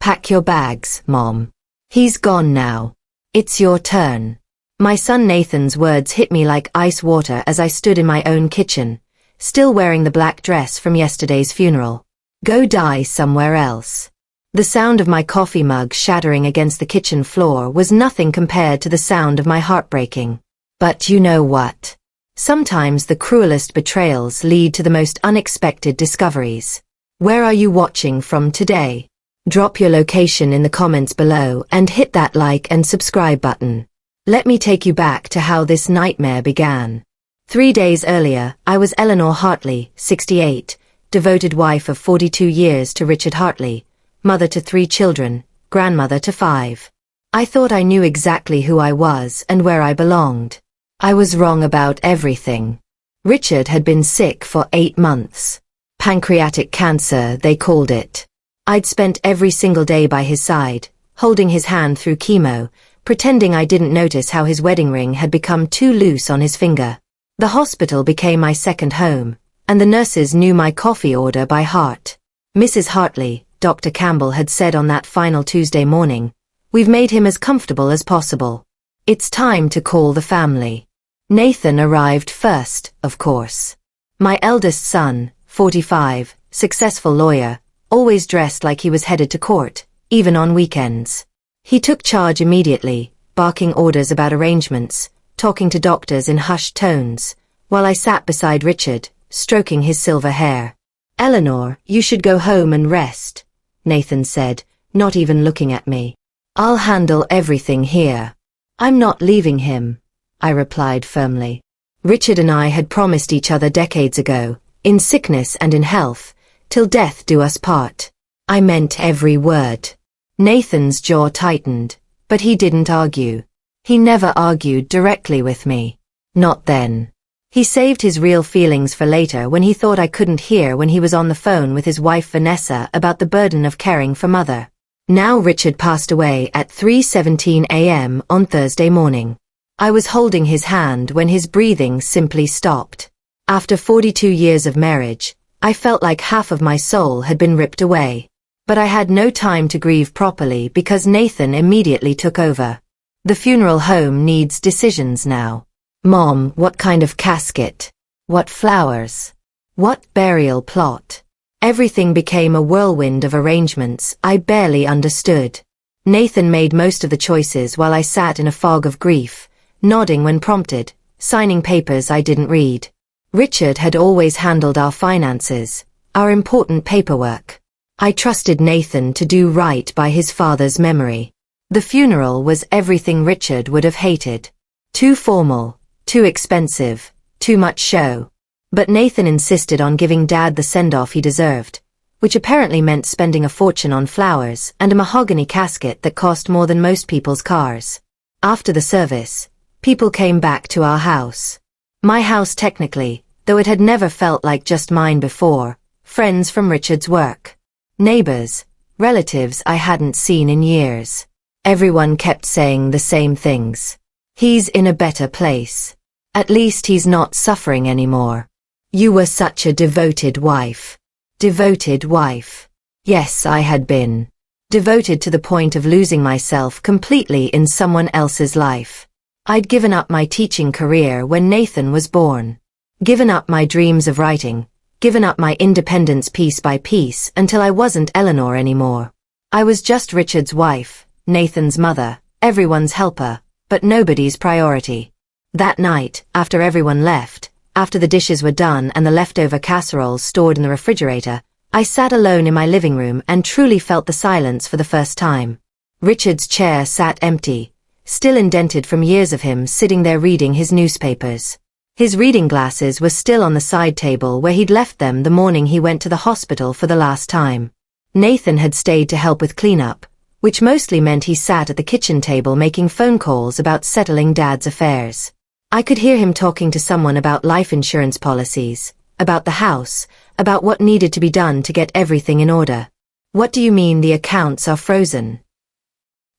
Pack your bags, Mom. He's gone now. It's your turn. My son Nathan's words hit me like ice water as I stood in my own kitchen, still wearing the black dress from yesterday's funeral. Go die somewhere else. The sound of my coffee mug shattering against the kitchen floor was nothing compared to the sound of my heart breaking. But you know what? Sometimes the cruelest betrayals lead to the most unexpected discoveries. Where are you watching from today? Drop your location in the comments below and hit that like and subscribe button. Let me take you back to how this nightmare began. 3 days earlier, I was Eleanor Hartley, 68, devoted wife of 42 years to Richard Hartley, mother to 3 children, grandmother to 5. I thought I knew exactly who I was and where I belonged. I was wrong about everything. Richard had been sick for 8 months. Pancreatic cancer, they called it. I'd spent every single day by his side, holding his hand through chemo, pretending I didn't notice how his wedding ring had become too loose on his finger. The hospital became my second home, and the nurses knew my coffee order by heart. Mrs. Hartley, Dr. Campbell had said on that final Tuesday morning, "We've made him as comfortable as possible. It's time to call the family." Nathan arrived first, of course. My eldest son, 45, successful lawyer, always dressed like he was headed to court, even on weekends. He took charge immediately, barking orders about arrangements, talking to doctors in hushed tones, while I sat beside Richard, stroking his silver hair. "Eleanor, you should go home and rest," Nathan said, not even looking at me. "I'll handle everything here." "I'm not leaving him," I replied firmly. Richard and I had promised each other decades ago, in sickness and in health, till death do us part. I meant every word. Nathan's jaw tightened, but he didn't argue. He never argued directly with me. Not then. He saved his real feelings for later when he thought I couldn't hear when he was on the phone with his wife Vanessa about the burden of caring for Mother. Now Richard passed away at 3:17 a.m. on Thursday morning. I was holding his hand when his breathing simply stopped. After 42 years of marriage, I felt like half of my soul had been ripped away. But I had no time to grieve properly because Nathan immediately took over. The funeral home needs decisions now. Mom, what kind of casket? What flowers? What burial plot? Everything became a whirlwind of arrangements I barely understood. Nathan made most of the choices while I sat in a fog of grief, nodding when prompted, signing papers I didn't read. Richard had always handled our finances, our important paperwork. I trusted Nathan to do right by his father's memory. The funeral was everything Richard would have hated. Too formal, too expensive, too much show. But Nathan insisted on giving Dad the send-off he deserved, which apparently meant spending a fortune on flowers and a mahogany casket that cost more than most people's cars. After the service, people came back to our house. My house technically, though it had never felt like just mine before, friends from Richard's work. Neighbors, relatives I hadn't seen in years. Everyone kept saying the same things. "He's in a better place. At least he's not suffering anymore. You were such a devoted wife." Devoted wife. Yes, I had been. Devoted to the point of losing myself completely in someone else's life. I'd given up my teaching career when Nathan was born. Given up my dreams of writing. Given up my independence piece by piece until I wasn't Eleanor anymore. I was just Richard's wife, Nathan's mother, everyone's helper, but nobody's priority. That night, after everyone left, after the dishes were done and the leftover casseroles stored in the refrigerator, I sat alone in my living room and truly felt the silence for the first time. Richard's chair sat empty, still indented from years of him sitting there reading his newspapers. His reading glasses were still on the side table where he'd left them the morning he went to the hospital for the last time. Nathan had stayed to help with cleanup, which mostly meant he sat at the kitchen table making phone calls about settling Dad's affairs. I could hear him talking to someone about life insurance policies, about the house, about what needed to be done to get everything in order. "What do you mean the accounts are frozen?"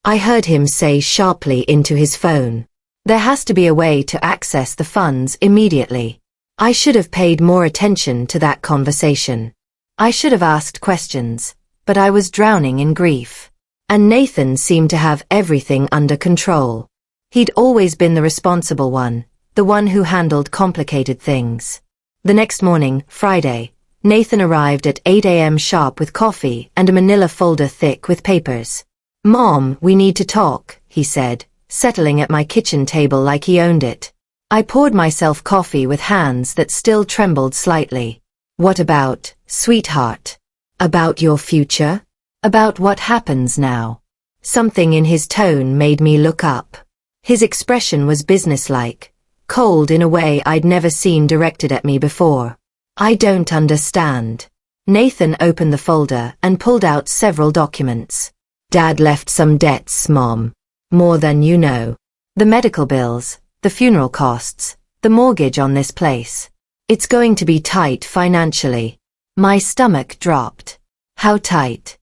I heard him say sharply into his phone. "There has to be a way to access the funds immediately." I should have paid more attention to that conversation. I should have asked questions, but I was drowning in grief. And Nathan seemed to have everything under control. He'd always been the responsible one, the one who handled complicated things. The next morning, Friday, Nathan arrived at 8 a.m. sharp with coffee and a manila folder thick with papers. "Mom, we need to talk," he said, settling at my kitchen table like he owned it. I poured myself coffee with hands that still trembled slightly. "What about, sweetheart? About your future? About what happens now?" Something in his tone made me look up. His expression was businesslike, cold in a way I'd never seen directed at me before. "I don't understand." Nathan opened the folder and pulled out several documents. "Dad left some debts, Mom. More than you know. The medical bills, the funeral costs, the mortgage on this place. It's going to be tight financially." My stomach dropped. "How tight?"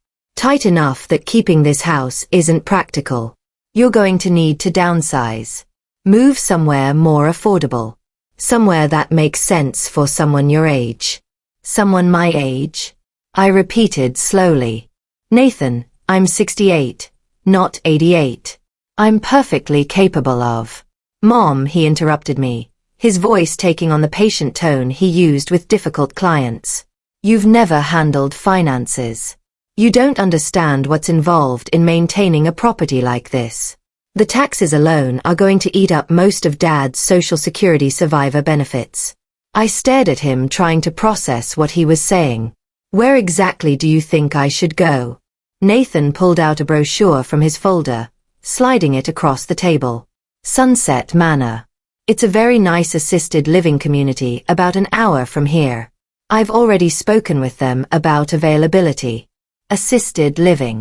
"Tight enough that keeping this house isn't practical. You're going to need to downsize. Move somewhere more affordable. Somewhere that makes sense for someone your age." "Someone my age?" I repeated slowly. "Nathan, I'm 68, not 88. I'm perfectly capable of—" "Mom," he interrupted me, his voice taking on the patient tone he used with difficult clients. "You've never handled finances. You don't understand what's involved in maintaining a property like this. The taxes alone are going to eat up most of Dad's Social Security survivor benefits." I stared at him, trying to process what he was saying. "Where exactly do you think I should go?" Nathan pulled out a brochure from his folder, sliding it across the table. "Sunset Manor. It's a very nice assisted living community about an hour from here. I've already spoken with them about availability." Assisted living.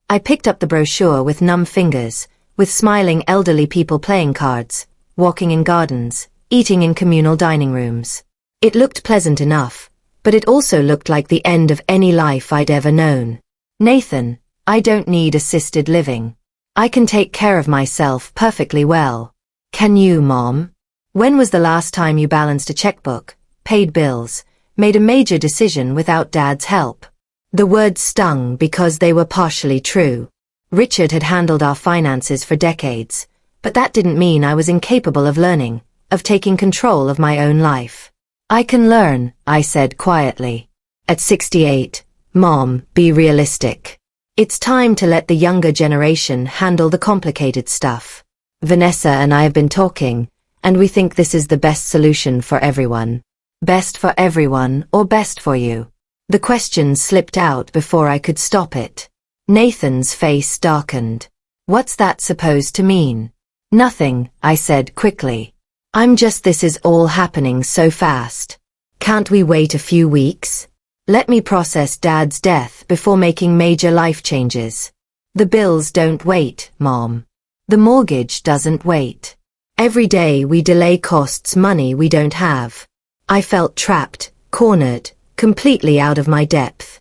I picked up the brochure with numb fingers, with smiling elderly people playing cards, walking in gardens, eating in communal dining rooms. It looked pleasant enough, but it also looked like the end of any life I'd ever known. "Nathan, I don't need assisted living. I can take care of myself perfectly well." "Can you, Mom? When was the last time you balanced a checkbook, paid bills, made a major decision without Dad's help?" The words stung because they were partially true. Richard had handled our finances for decades, but that didn't mean I was incapable of learning, of taking control of my own life. "I can learn," I said quietly. "At 68, Mom, be realistic. It's time to let the younger generation handle the complicated stuff. Vanessa and I have been talking, and we think this is the best solution for everyone." "Best for everyone or best for you?" The question slipped out before I could stop it. Nathan's face darkened. "What's that supposed to mean?" "Nothing," I said quickly. This is all happening so fast. Can't we wait a few weeks? Let me process Dad's death before making major life changes." "The bills don't wait, Mom. The mortgage doesn't wait. Every day we delay costs money we don't have." I felt trapped, cornered, completely out of my depth.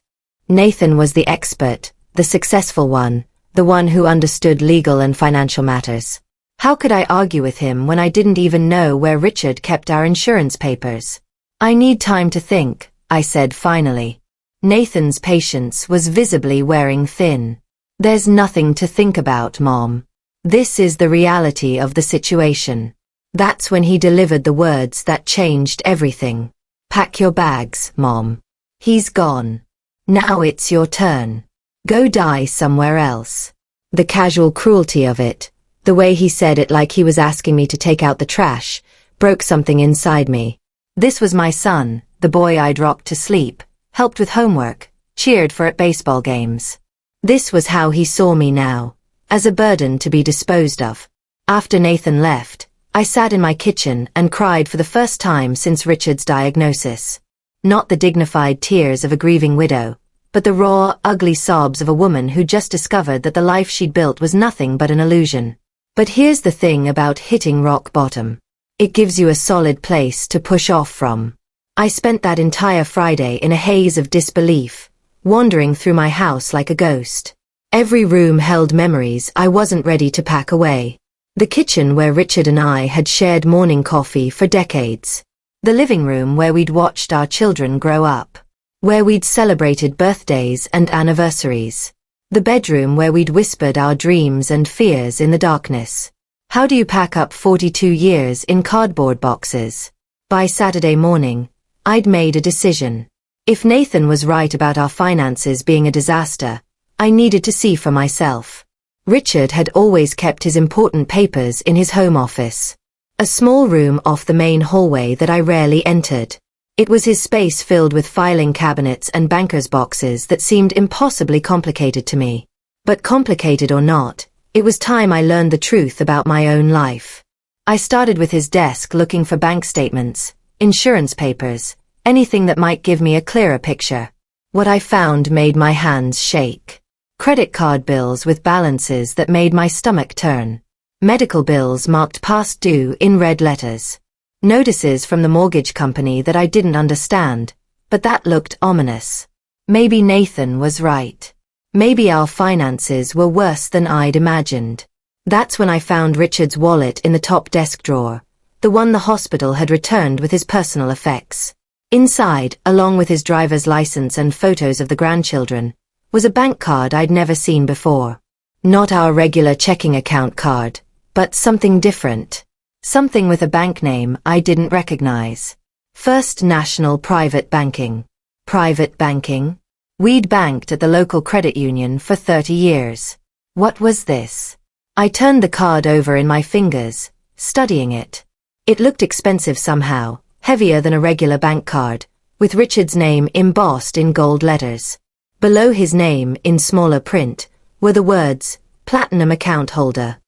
Nathan was the expert, the successful one, the one who understood legal and financial matters. How could I argue with him when I didn't even know where Richard kept our insurance papers? "I need time to think," I said finally. Nathan's patience was visibly wearing thin. "There's nothing to think about, Mom. This is the reality of the situation." That's when he delivered the words that changed everything. "Pack your bags, Mom. He's gone. Now it's your turn. Go die somewhere else." The casual cruelty of it, the way he said it like he was asking me to take out the trash, broke something inside me. This was my son, the boy I'd rocked to sleep, helped with homework, cheered for at baseball games. This was how he saw me now, as a burden to be disposed of. After Nathan left, I sat in my kitchen and cried for the first time since Richard's diagnosis. Not the dignified tears of a grieving widow, but the raw, ugly sobs of a woman who just discovered that the life she'd built was nothing but an illusion. But here's the thing about hitting rock bottom. It gives you a solid place to push off from. I spent that entire Friday in a haze of disbelief, wandering through my house like a ghost. Every room held memories I wasn't ready to pack away. The kitchen where Richard and I had shared morning coffee for decades. The living room where we'd watched our children grow up. Where we'd celebrated birthdays and anniversaries. The bedroom where we'd whispered our dreams and fears in the darkness. How do you pack up 42 years in cardboard boxes? By Saturday morning, I'd made a decision. If Nathan was right about our finances being a disaster, I needed to see for myself. Richard had always kept his important papers in his home office, a small room off the main hallway that I rarely entered. It was his space filled with filing cabinets and banker's boxes that seemed impossibly complicated to me. But complicated or not, it was time I learned the truth about my own life. I started with his desk looking for bank statements, insurance papers, anything that might give me a clearer picture. What I found made my hands shake. Credit card bills with balances that made my stomach turn. Medical bills marked past due in red letters. Notices from the mortgage company that I didn't understand, but that looked ominous. Maybe Nathan was right. Maybe our finances were worse than I'd imagined. That's when I found Richard's wallet in the top desk drawer, the one the hospital had returned with his personal effects. Inside, along with his driver's license and photos of the grandchildren, was a bank card I'd never seen before. Not our regular checking account card, but something different. Something with a bank name I didn't recognize. First National Private Banking. Private banking? We'd banked at the local credit union for 30 years. What was this? I turned the card over in my fingers, studying it. It looked expensive somehow, heavier than a regular bank card, with Richard's name embossed in gold letters. Below his name, in smaller print, were the words, Platinum Account Holder.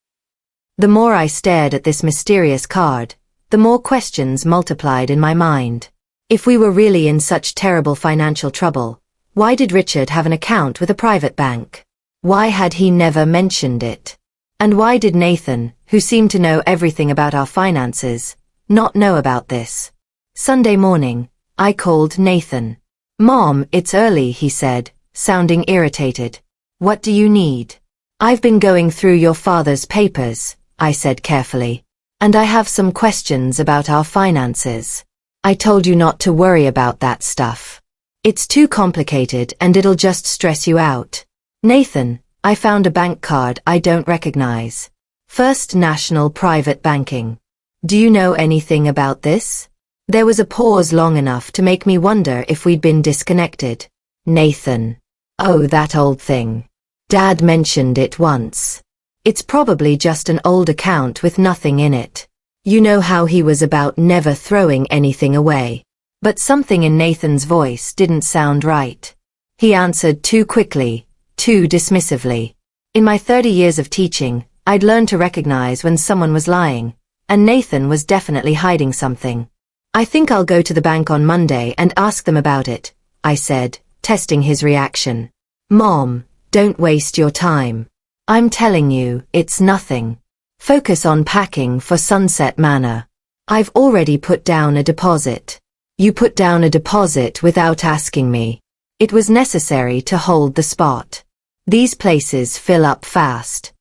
The more I stared at this mysterious card, the more questions multiplied in my mind. If we were really in such terrible financial trouble, why did Richard have an account with a private bank? Why had he never mentioned it? And why did Nathan, who seemed to know everything about our finances, not know about this? Sunday morning, I called Nathan. "Mom, it's early," he said, sounding irritated. "What do you need?" "I've been going through your father's papers," I said carefully, "and I have some questions about our finances." "I told you not to worry about that stuff. It's too complicated and it'll just stress you out." "Nathan, I found a bank card I don't recognize. First National Private Banking. Do you know anything about this?" There was a pause long enough to make me wonder if we'd been disconnected. "Nathan. Oh, that old thing. Dad mentioned it once. It's probably just an old account with nothing in it. You know how he was about never throwing anything away." But something in Nathan's voice didn't sound right. He answered too quickly, too dismissively. In my 30 years of teaching, I'd learned to recognize when someone was lying, and Nathan was definitely hiding something. "I think I'll go to the bank on Monday and ask them about it," I said, testing his reaction. "Mom, don't waste your time. I'm telling you, it's nothing. Focus on packing for Sunset Manor. I've already put down a deposit." "You put down a deposit without asking me." It was necessary to hold the spot. These places fill up fast.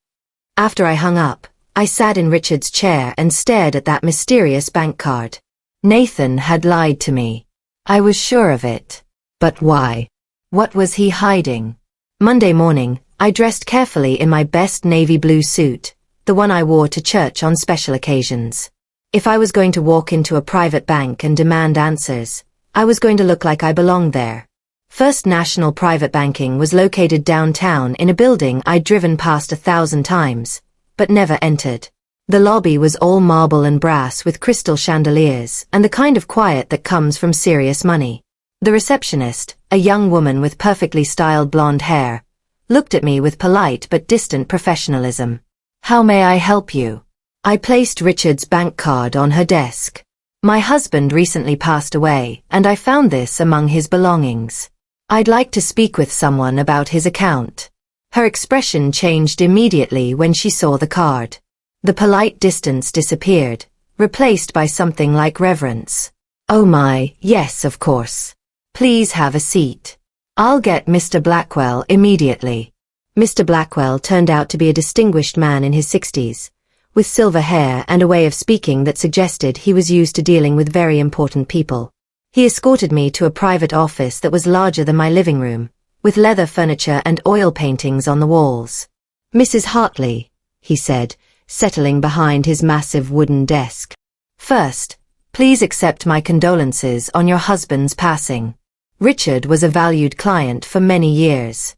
After I hung up, I sat in Richard's chair and stared at that mysterious bank card. Nathan had lied to me. I was sure of it. But why? What was he hiding? Monday morning, I dressed carefully in my best navy blue suit, the one I wore to church on special occasions. If I was going to walk into a private bank and demand answers, I was going to look like I belonged there. First National Private Banking was located downtown in a building I'd driven past 1,000 times, but never entered. The lobby was all marble and brass with crystal chandeliers and the kind of quiet that comes from serious money. The receptionist, a young woman with perfectly styled blonde hair, looked at me with polite but distant professionalism. "How may I help you?" I placed Richard's bank card on her desk. My husband recently passed away, and I found this among his belongings. "I'd like to speak with someone about his account." Her expression changed immediately when she saw the card. The polite distance disappeared, replaced by something like reverence. "Oh my, yes, of course. Please have a seat. I'll get Mr. Blackwell immediately." Mr. Blackwell turned out to be a distinguished man in his 60s, with silver hair and a way of speaking that suggested he was used to dealing with very important people. He escorted me to a private office that was larger than my living room, with leather furniture and oil paintings on the walls. "Mrs. Hartley," he said, settling behind his massive wooden desk. "First, please accept my condolences on your husband's passing. Richard was a valued client for many years."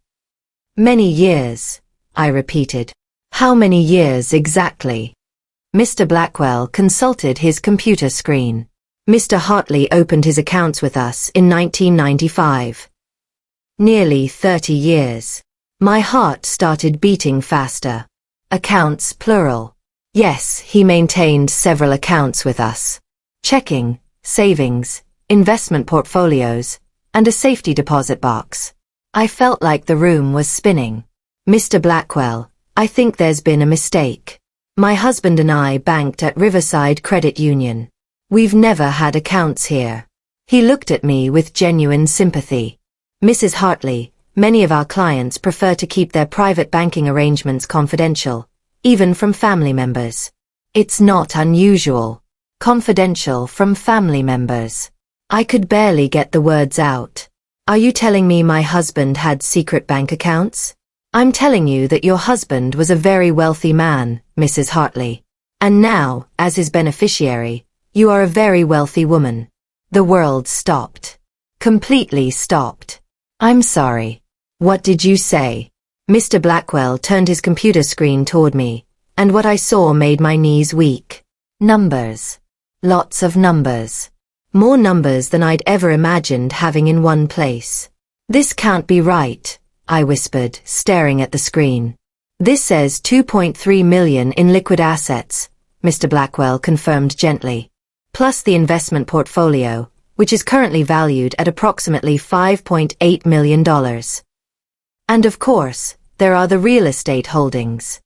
"Many years," I repeated. "How many years exactly?" Mr. Blackwell consulted his computer screen. "Mr. Hartley opened his accounts with us in 1995. Nearly 30 years. My heart started beating faster. Accounts plural. Yes, he maintained several accounts with us. Checking, savings, investment portfolios, and a safety deposit box. I felt like the room was spinning. "Mr. Blackwell, I think there's been a mistake. My husband and I banked at Riverside Credit Union. We've never had accounts here." He looked at me with genuine sympathy. "Mrs. Hartley, many of our clients prefer to keep their private banking arrangements confidential, even from family members. It's not unusual. Confidential from family members." I could barely get the words out. "Are you telling me my husband had secret bank accounts?" "I'm telling you that your husband was a very wealthy man, Mrs. Hartley. And now, as his beneficiary, you are a very wealthy woman." The world stopped. Completely stopped. "I'm sorry. What did you say?" Mr. Blackwell turned his computer screen toward me, and what I saw made my knees weak. Numbers. Lots of numbers. More numbers than I'd ever imagined having in one place. "This can't be right," I whispered, staring at the screen. "This says 2.3 million in liquid assets," Mr. Blackwell confirmed gently, "plus the investment portfolio, which is currently valued at approximately $5.8 million. And of course, there are the real estate holdings."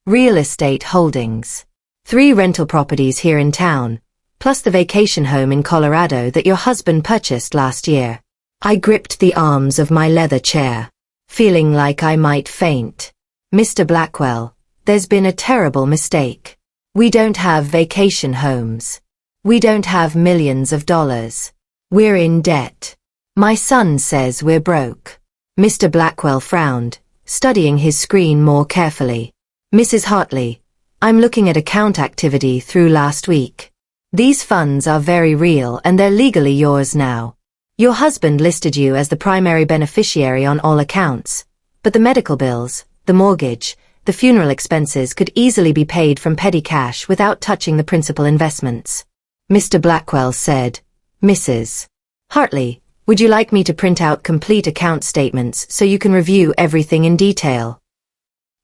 Real estate holdings. 3 rental properties here in town, plus the vacation home in Colorado that your husband purchased last year. I gripped the arms of my leather chair, feeling like I might faint. "Mr. Blackwell, there's been a terrible mistake. We don't have vacation homes. We don't have millions of dollars. We're in debt. My son says we're broke." Mr. Blackwell frowned, studying his screen more carefully. "Mrs. Hartley, I'm looking at account activity through last week. These funds are very real and they're legally yours now. Your husband listed you as the primary beneficiary on all accounts, but the medical bills, the mortgage, the funeral expenses could easily be paid from petty cash without touching the principal investments." Mr. Blackwell said, "Mrs. Hartley, would you like me to print out complete account statements so you can review everything in detail?"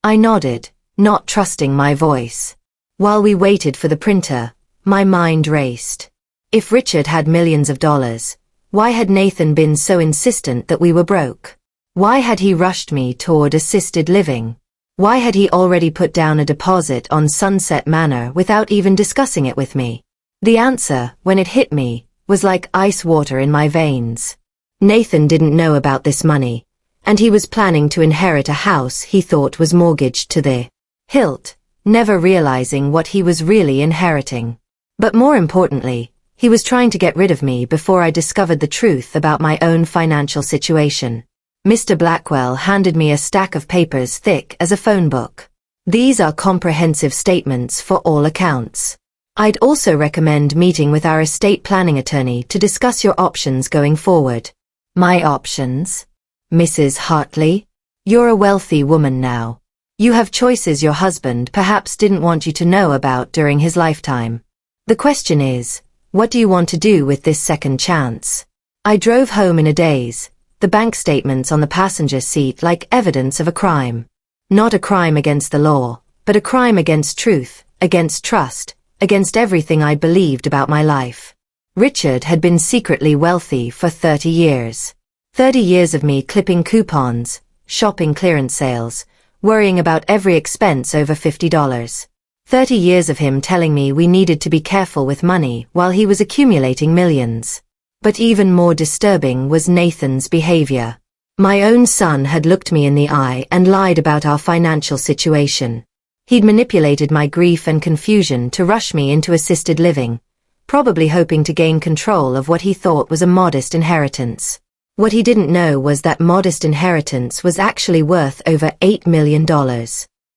I nodded, not trusting my voice. While we waited for the printer, my mind raced. If Richard had millions of dollars, why had Nathan been so insistent that we were broke? Why had he rushed me toward assisted living? Why had he already put down a deposit on Sunset Manor without even discussing it with me? The answer, when it hit me, was like ice water in my veins. Nathan didn't know about this money, and he was planning to inherit a house he thought was mortgaged to the hilt, never realizing what he was really inheriting. But more importantly, he was trying to get rid of me before I discovered the truth about my own financial situation. Mr. Blackwell handed me a stack of papers thick as a phone book. "These are comprehensive statements for all accounts. I'd also recommend meeting with our estate planning attorney to discuss your options going forward." "My options? Mrs. Hartley? You're a wealthy woman now. You have choices your husband perhaps didn't want you to know about during his lifetime. The question is, what do you want to do with this second chance?" I drove home in a daze, the bank statements on the passenger seat like evidence of a crime. Not a crime against the law, but a crime against truth, against trust, against everything I'd believed about my life. Richard had been secretly wealthy for 30 years. 30 years of me clipping coupons, shopping clearance sales, worrying about every expense over $50. 30 years of him telling me we needed to be careful with money while he was accumulating millions. But even more disturbing was Nathan's behavior. My own son had looked me in the eye and lied about our financial situation. He'd manipulated my grief and confusion to rush me into assisted living, probably hoping to gain control of what he thought was a modest inheritance. What he didn't know was that modest inheritance was actually worth over $8 million.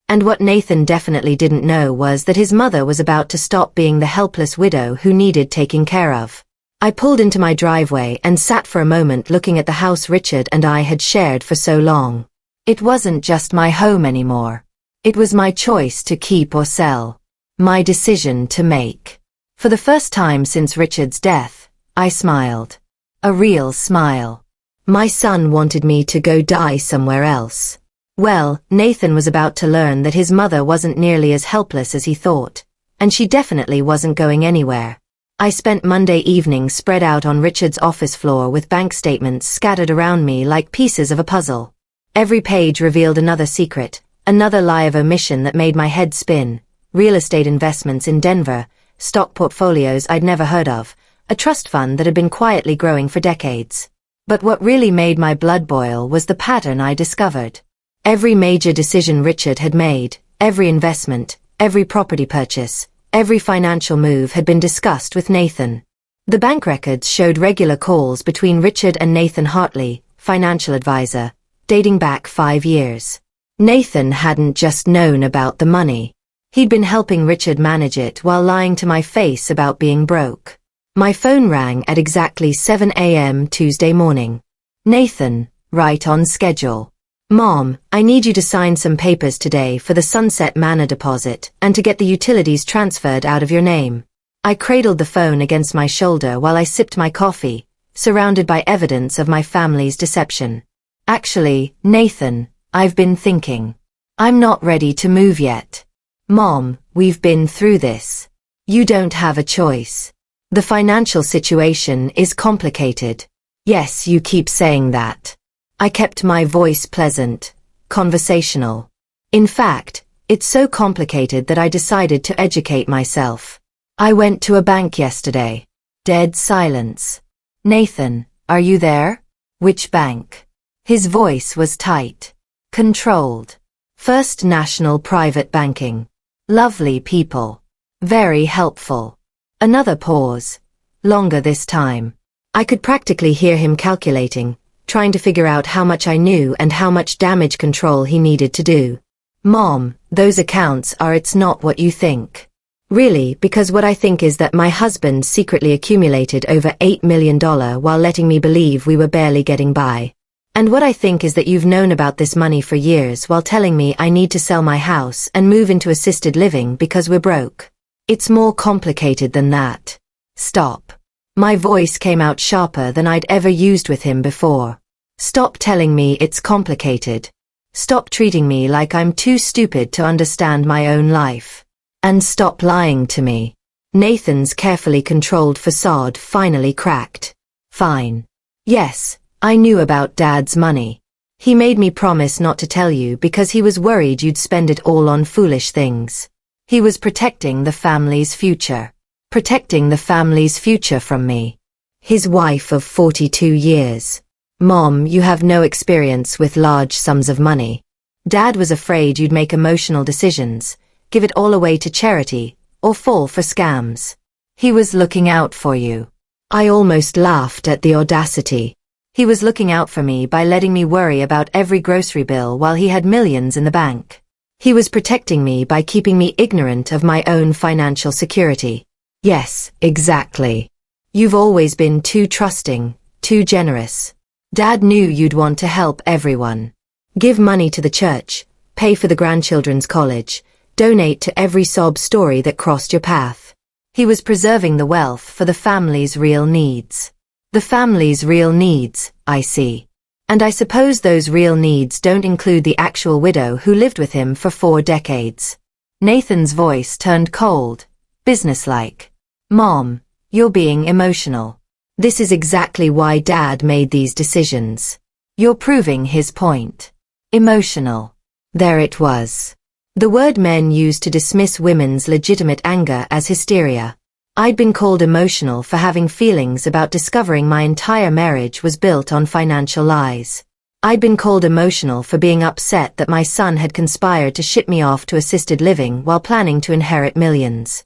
And what Nathan definitely didn't know was that his mother was about to stop being the helpless widow who needed taking care of. I pulled into my driveway and sat for a moment looking at the house Richard and I had shared for so long. It wasn't just my home anymore. It was my choice to keep or sell. My decision to make. For the first time since Richard's death, I smiled. A real smile. My son wanted me to go die somewhere else. Well, Nathan was about to learn that his mother wasn't nearly as helpless as he thought, and she definitely wasn't going anywhere. I spent Monday evening spread out on Richard's office floor with bank statements scattered around me like pieces of a puzzle. Every page revealed another secret, another lie of omission that made my head spin. Real estate investments in Denver, stock portfolios I'd never heard of, a trust fund that had been quietly growing for decades. But what really made my blood boil was the pattern I discovered. Every major decision Richard had made, every investment, every property purchase, every financial move had been discussed with Nathan. The bank records showed regular calls between Richard and Nathan Hartley, financial advisor, dating back 5 years. Nathan hadn't just known about the money. He'd been helping Richard manage it while lying to my face about being broke. My phone rang at exactly 7 a.m. Tuesday morning. Nathan, right on schedule. Mom, I need you to sign some papers today for the Sunset Manor deposit and to get the utilities transferred out of your name. I cradled the phone against my shoulder while I sipped my coffee, surrounded by evidence of my family's deception. Actually, Nathan, I've been thinking. I'm not ready to move yet. Mom, we've been through this. You don't have a choice. The financial situation is complicated. Yes, you keep saying that. I kept my voice pleasant, conversational. In fact, it's so complicated that I decided to educate myself. I went to a bank yesterday. Dead silence. Nathan, are you there? Which bank? His voice was tight. Controlled. First National Private Banking. Lovely people. Very helpful. Another pause. Longer this time. I could practically hear him calculating, trying to figure out how much I knew and how much damage control he needed to do. Mom, those accounts are it's not what you think. Really, because what I think is that my husband secretly accumulated over $8 million while letting me believe we were barely getting by. And what I think is that you've known about this money for years while telling me I need to sell my house and move into assisted living because we're broke. It's more complicated than that. Stop. My voice came out sharper than I'd ever used with him before. Stop telling me it's complicated. Stop treating me like I'm too stupid to understand my own life. And stop lying to me. Nathan's carefully controlled facade finally cracked. Fine. Yes, I knew about Dad's money. He made me promise not to tell you because he was worried you'd spend it all on foolish things. He was protecting the family's future. Protecting the family's future from me. His wife of 42 years. Mom, you have no experience with large sums of money. Dad was afraid you'd make emotional decisions, give it all away to charity, or fall for scams. He was looking out for you. I almost laughed at the audacity. He was looking out for me by letting me worry about every grocery bill while he had millions in the bank. He was protecting me by keeping me ignorant of my own financial security. Yes, exactly. You've always been too trusting, too generous. Dad knew you'd want to help everyone. Give money to the church, pay for the grandchildren's college, donate to every sob story that crossed your path. He was preserving the wealth for the family's real needs. The family's real needs, I see. And I suppose those real needs don't include the actual widow who lived with him for 4 decades. Nathan's voice turned cold, businesslike. Mom, you're being emotional. This is exactly why Dad made these decisions. You're proving his point. Emotional. There it was. The word men use to dismiss women's legitimate anger as hysteria. I'd been called emotional for having feelings about discovering my entire marriage was built on financial lies. I'd been called emotional for being upset that my son had conspired to ship me off to assisted living while planning to inherit millions.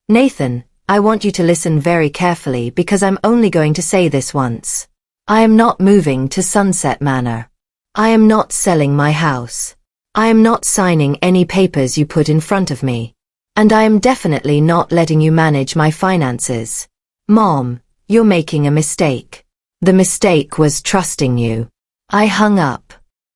Nathan, I want you to listen very carefully because I'm only going to say this once. I am not moving to Sunset Manor. I am not selling my house. I am not signing any papers you put in front of me. And I am definitely not letting you manage my finances. Mom, you're making a mistake. The mistake was trusting you. I hung up.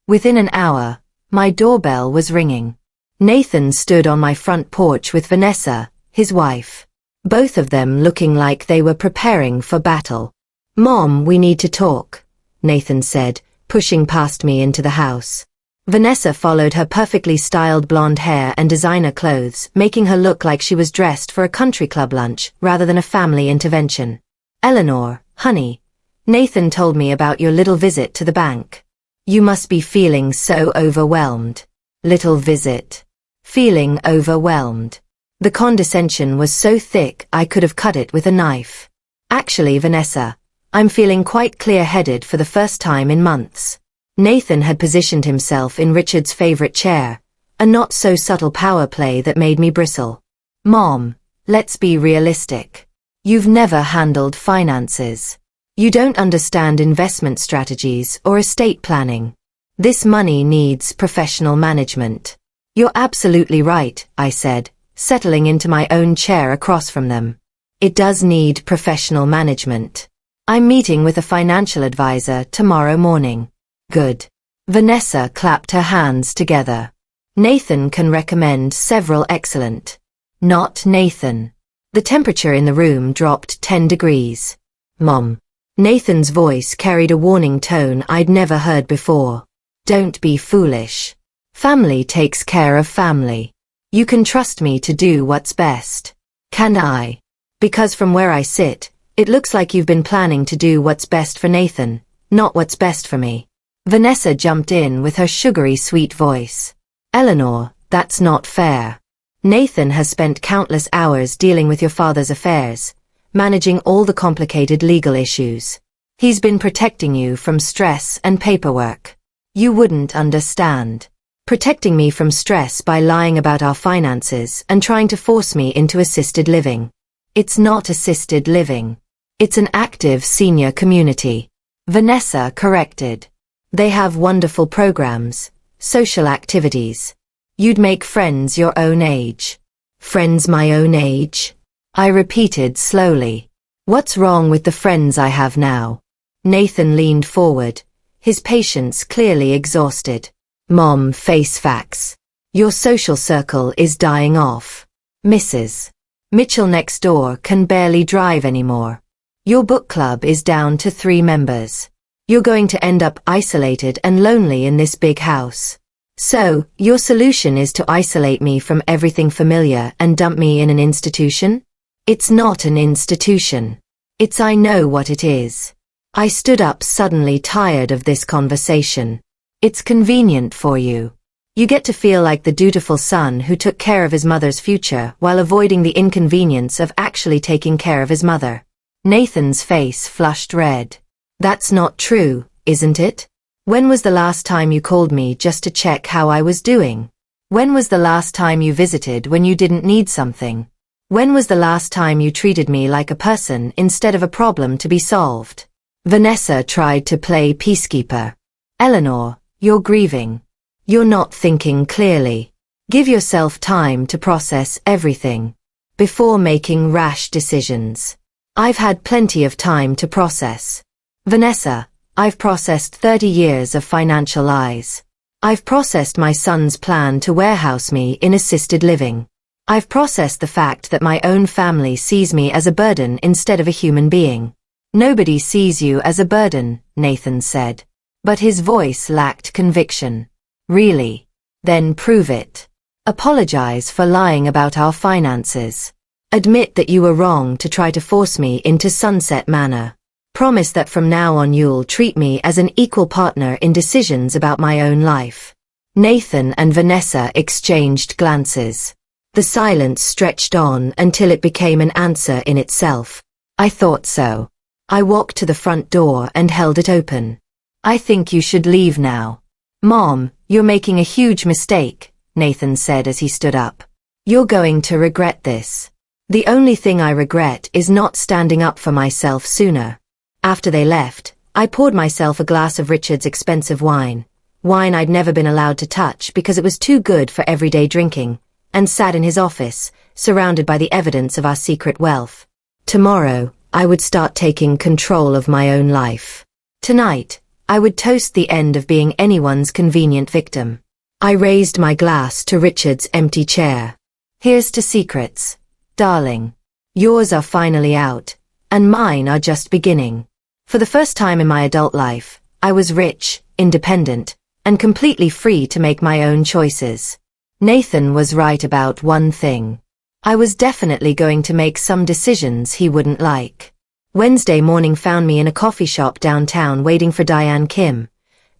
Within an hour, my doorbell was ringing. Nathan stood on my front porch with Vanessa, his wife. Both of them looking like they were preparing for battle. Mom, we need to talk, Nathan said, pushing past me into the house. Vanessa followed her perfectly styled blonde hair and designer clothes, making her look like she was dressed for a country club lunch rather than a family intervention. Eleanor, honey, Nathan told me about your little visit to the bank. You must be feeling so overwhelmed. Little visit. Feeling overwhelmed. The condescension was so thick I could have cut it with a knife. Actually, Vanessa, I'm feeling quite clear-headed for the first time in months. Nathan had positioned himself in Richard's favorite chair, a not-so-subtle power play that made me bristle. Mom, let's be realistic. You've never handled finances. You don't understand investment strategies or estate planning. This money needs professional management. You're absolutely right, I said, settling into my own chair across from them. It does need professional management. I'm meeting with a financial advisor tomorrow morning. Good. Vanessa clapped her hands together. Nathan can recommend several excellent. Not Nathan. The temperature in the room dropped 10 degrees. Mom. Nathan's voice carried a warning tone I'd never heard before. Don't be foolish. Family takes care of family. You can trust me to do what's best. Can I? Because from where I sit, it looks like you've been planning to do what's best for Nathan, not what's best for me. Vanessa jumped in with her sugary sweet voice. Eleanor, that's not fair. Nathan has spent countless hours dealing with your father's affairs, managing all the complicated legal issues. He's been protecting you from stress and paperwork. You wouldn't understand. Protecting me from stress by lying about our finances and trying to force me into assisted living. It's not assisted living. It's an active senior community. Vanessa corrected. They have wonderful programs, social activities. You'd make friends your own age. Friends my own age? I repeated slowly. What's wrong with the friends I have now? Nathan leaned forward, his patience clearly exhausted. Mom, face facts. Your social circle is dying off. Mrs. Mitchell next door can barely drive anymore. Your book club is down to 3 members. You're going to end up isolated and lonely in this big house. So, your solution is to isolate me from everything familiar and dump me in an institution? It's not an institution. It's I know what it is. I stood up suddenly tired of this conversation. It's convenient for you. You get to feel like the dutiful son who took care of his mother's future while avoiding the inconvenience of actually taking care of his mother. Nathan's face flushed red. That's not true, isn't it? When was the last time you called me just to check how I was doing? When was the last time you visited when you didn't need something? When was the last time you treated me like a person instead of a problem to be solved? Vanessa tried to play peacekeeper. Eleanor, you're grieving. You're not thinking clearly. Give yourself time to process everything before making rash decisions. I've had plenty of time to process. Vanessa, I've processed 30 years of financial lies. I've processed my son's plan to warehouse me in assisted living. I've processed the fact that my own family sees me as a burden instead of a human being. Nobody sees you as a burden, Nathan said. But his voice lacked conviction. Really? Then prove it. Apologize for lying about our finances. Admit that you were wrong to try to force me into Sunset Manor. Promise that from now on you'll treat me as an equal partner in decisions about my own life. Nathan and Vanessa exchanged glances. The silence stretched on until it became an answer in itself. I thought so. I walked to the front door and held it open. I think you should leave now. Mom, you're making a huge mistake, Nathan said as he stood up. You're going to regret this. The only thing I regret is not standing up for myself sooner. After they left, I poured myself a glass of Richard's expensive wine I'd never been allowed to touch because it was too good for everyday drinking, and sat in his office, surrounded by the evidence of our secret wealth. Tomorrow, I would start taking control of my own life. Tonight, I would toast the end of being anyone's convenient victim. I raised my glass to Richard's empty chair. Here's to secrets, darling. Yours are finally out, and mine are just beginning. For the first time in my adult life, I was rich, independent, and completely free to make my own choices. Nathan was right about one thing. I was definitely going to make some decisions he wouldn't like. Wednesday morning found me in a coffee shop downtown waiting for Diane Kim,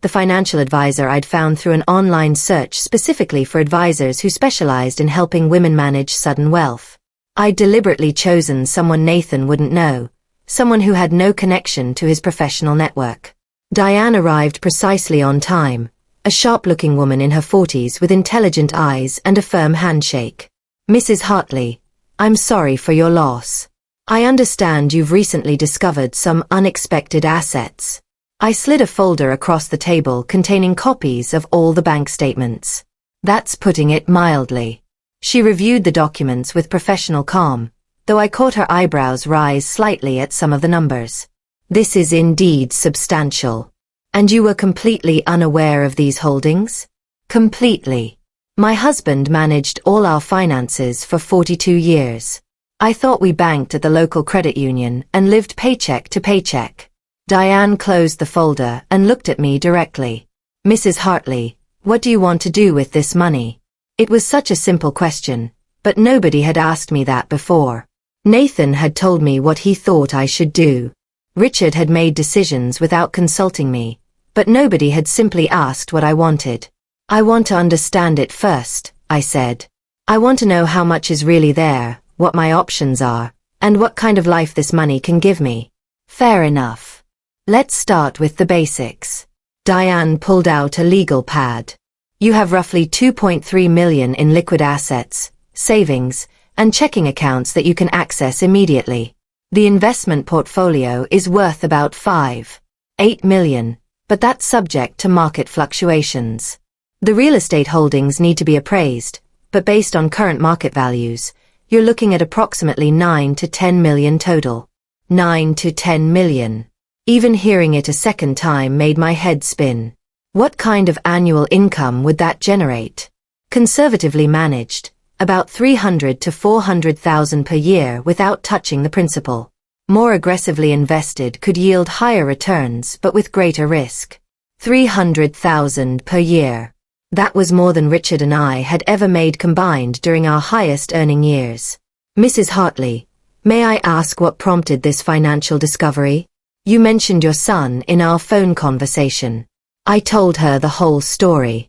the financial advisor I'd found through an online search specifically for advisors who specialized in helping women manage sudden wealth. I'd deliberately chosen someone Nathan wouldn't know, someone who had no connection to his professional network. Diane arrived precisely on time, a sharp-looking woman in her 40s with intelligent eyes and a firm handshake. Mrs. Hartley, I'm sorry for your loss. I understand you've recently discovered some unexpected assets. I slid a folder across the table containing copies of all the bank statements. That's putting it mildly. She reviewed the documents with professional calm, though I caught her eyebrows rise slightly at some of the numbers. This is indeed substantial. And you were completely unaware of these holdings? Completely. My husband managed all our finances for 42 years. I thought we banked at the local credit union and lived paycheck to paycheck. Diane closed the folder and looked at me directly. Mrs. Hartley, what do you want to do with this money? It was such a simple question, but nobody had asked me that before. Nathan had told me what he thought I should do. Richard had made decisions without consulting me, but nobody had simply asked what I wanted. I want to understand it first, I said. I want to know how much is really there, what my options are, and what kind of life this money can give me. Fair enough. Let's start with the basics. Diane pulled out a legal pad. You have roughly 2.3 million in liquid assets, savings, and checking accounts that you can access immediately. The investment portfolio is worth about 5.8 million, but that's subject to market fluctuations. The real estate holdings need to be appraised, but based on current market values, you're looking at approximately 9 to 10 million total. 9 to 10 million. Even hearing it a second time made my head spin. What kind of annual income would that generate? Conservatively managed, about 300 to 400,000 per year without touching the principal. More aggressively invested could yield higher returns but with greater risk. 300,000 per year. That was more than Richard and I had ever made combined during our highest earning years. Mrs. Hartley, may I ask what prompted this financial discovery? You mentioned your son in our phone conversation. I told her the whole story.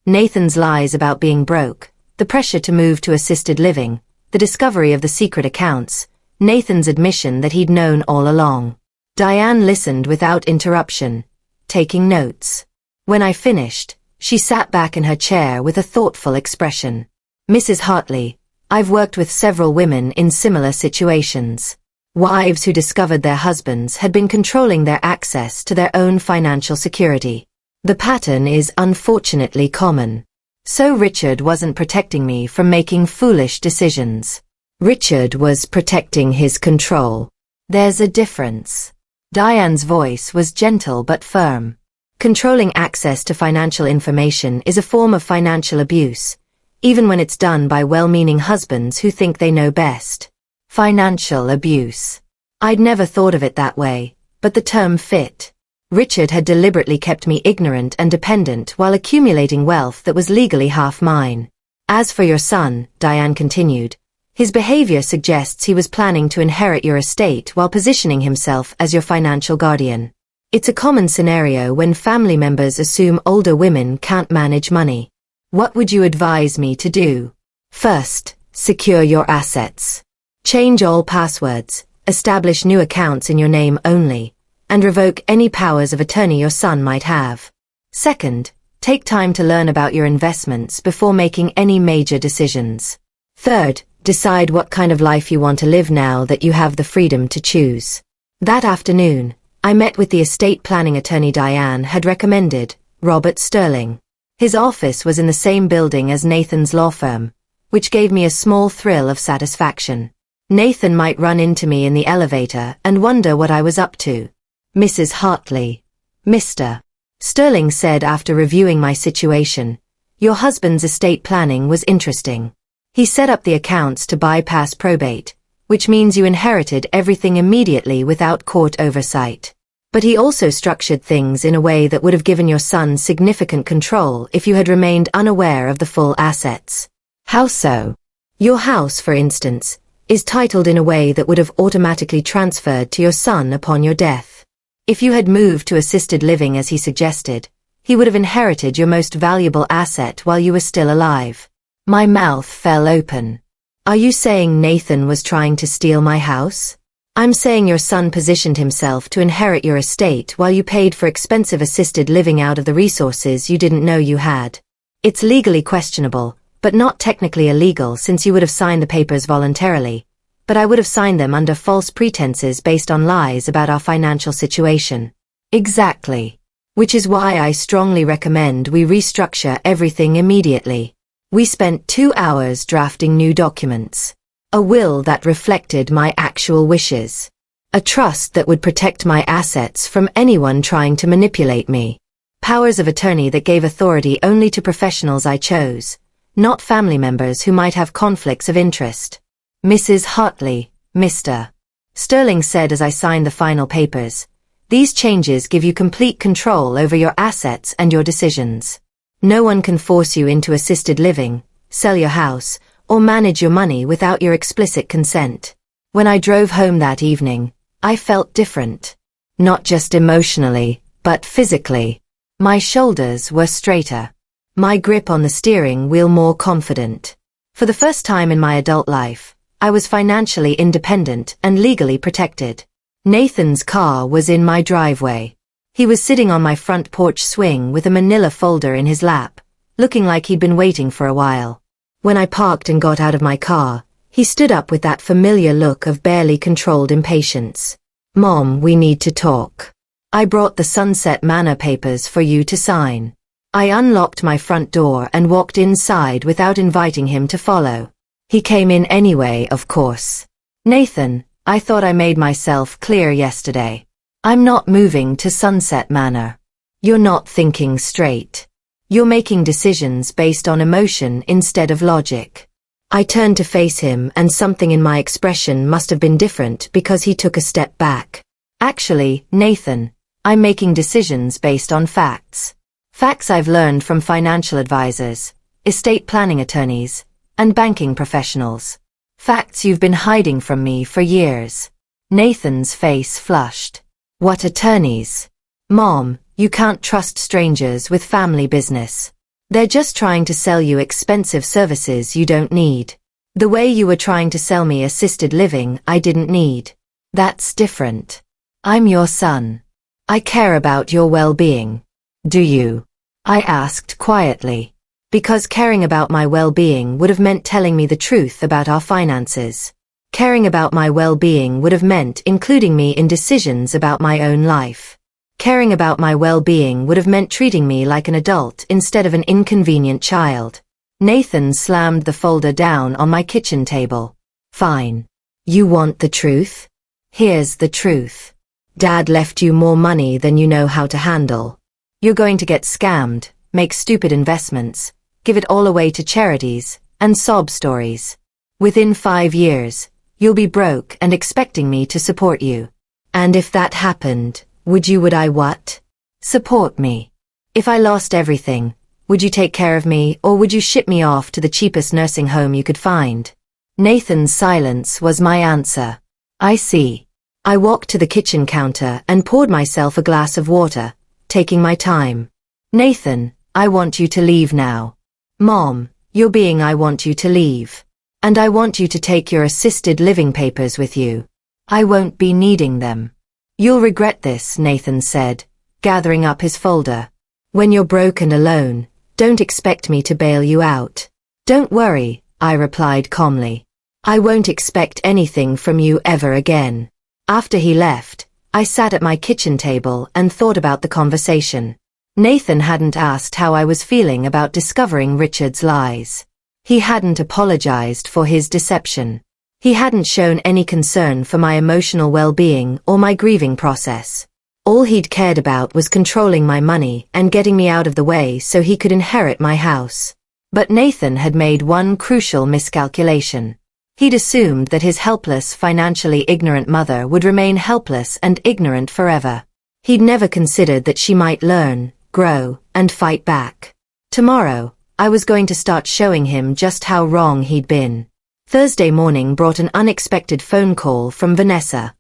Nathan's lies about being broke, the pressure to move to assisted living, the discovery of the secret accounts, Nathan's admission that he'd known all along. Diane listened without interruption, taking notes. When I finished, she sat back in her chair with a thoughtful expression. Mrs. Hartley, I've worked with several women in similar situations. Wives who discovered their husbands had been controlling their access to their own financial security. The pattern is unfortunately common. So Richard wasn't protecting me from making foolish decisions. Richard was protecting his control. There's a difference. Diane's voice was gentle but firm. Controlling access to financial information is a form of financial abuse, even when it's done by well-meaning husbands who think they know best. Financial abuse. I'd never thought of it that way, but the term fit. Richard had deliberately kept me ignorant and dependent while accumulating wealth that was legally half mine. As for your son, Diane continued, his behavior suggests he was planning to inherit your estate while positioning himself as your financial guardian. It's a common scenario when family members assume older women can't manage money. What would you advise me to do? First, secure your assets. Change all passwords, establish new accounts in your name only, and revoke any powers of attorney your son might have. Second, take time to learn about your investments before making any major decisions. Third, decide what kind of life you want to live now that you have the freedom to choose. That afternoon, I met with the estate planning attorney Diane had recommended, Robert Sterling. His office was in the same building as Nathan's law firm, which gave me a small thrill of satisfaction. Nathan might run into me in the elevator and wonder what I was up to. Mrs. Hartley. Mr. Sterling said after reviewing my situation, "Your husband's estate planning was interesting. He set up the accounts to bypass probate, which means you inherited everything immediately without court oversight. But he also structured things in a way that would have given your son significant control if you had remained unaware of the full assets." How so? Your house, for instance, is titled in a way that would have automatically transferred to your son upon your death. If you had moved to assisted living as he suggested, he would have inherited your most valuable asset while you were still alive. My mouth fell open. Are you saying Nathan was trying to steal my house? I'm saying your son positioned himself to inherit your estate while you paid for expensive assisted living out of the resources you didn't know you had. It's legally questionable, but not technically illegal since you would have signed the papers voluntarily, but I would have signed them under false pretenses based on lies about our financial situation. Exactly. Which is why I strongly recommend we restructure everything immediately. We spent 2 hours drafting new documents. A will that reflected my actual wishes. A trust that would protect my assets from anyone trying to manipulate me. Powers of attorney that gave authority only to professionals I chose, not family members who might have conflicts of interest. Mrs. Hartley, Mr. Sterling said as I signed the final papers, "These changes give you complete control over your assets and your decisions. No one can force you into assisted living, sell your house, or manage your money without your explicit consent." When I drove home that evening, I felt different. Not just emotionally, but physically. My shoulders were straighter. My grip on the steering wheel more confident. For the first time in my adult life, I was financially independent and legally protected. Nathan's car was in my driveway. He was sitting on my front porch swing with a manila folder in his lap, looking like he'd been waiting for a while. When I parked and got out of my car, he stood up with that familiar look of barely controlled impatience. "Mom, we need to talk. I brought the Sunset Manor papers for you to sign." I unlocked my front door and walked inside without inviting him to follow. He came in anyway, of course. "Nathan, I thought I made myself clear yesterday. I'm not moving to Sunset Manor. You're not thinking straight. You're making decisions based on emotion instead of logic." I turned to face him and something in my expression must have been different because he took a step back. "Actually, Nathan, I'm making decisions based on facts. Facts I've learned from financial advisors, estate planning attorneys, and banking professionals. Facts you've been hiding from me for years." Nathan's face flushed. "What attorneys? Mom, you can't trust strangers with family business. They're just trying to sell you expensive services you don't need. The way you were trying to sell me assisted living I didn't need. That's different. I'm your son. I care about your well-being. Do you?" I asked quietly. Because caring about my well-being would have meant telling me the truth about our finances. Caring about my well-being would have meant including me in decisions about my own life. Caring about my well-being would have meant treating me like an adult instead of an inconvenient child. Nathan slammed the folder down on my kitchen table. "Fine. You want the truth? Here's the truth. Dad left you more money than you know how to handle. You're going to get scammed, make stupid investments, give it all away to charities, and sob stories. Within 5 years, you'll be broke and expecting me to support you. And if that happened, would I what? Support me. If I lost everything, would you take care of me or would you ship me off to the cheapest nursing home you could find?" Nathan's silence was my answer. "I see." I walked to the kitchen counter and poured myself a glass of water, taking my time. "Nathan, I want you to leave now." "Mom, I want you to leave. And I want you to take your assisted living papers with you. I won't be needing them." "You'll regret this," Nathan said, gathering up his folder. "When you're broke and alone, don't expect me to bail you out." "Don't worry," I replied calmly. "I won't expect anything from you ever again." After he left, I sat at my kitchen table and thought about the conversation. Nathan hadn't asked how I was feeling about discovering Richard's lies. He hadn't apologized for his deception. He hadn't shown any concern for my emotional well-being or my grieving process. All he'd cared about was controlling my money and getting me out of the way so he could inherit my house. But Nathan had made one crucial miscalculation. He'd assumed that his helpless, financially ignorant mother would remain helpless and ignorant forever. He'd never considered that she might learn, grow, and fight back. Tomorrow, I was going to start showing him just how wrong he'd been. Thursday morning brought an unexpected phone call from Vanessa.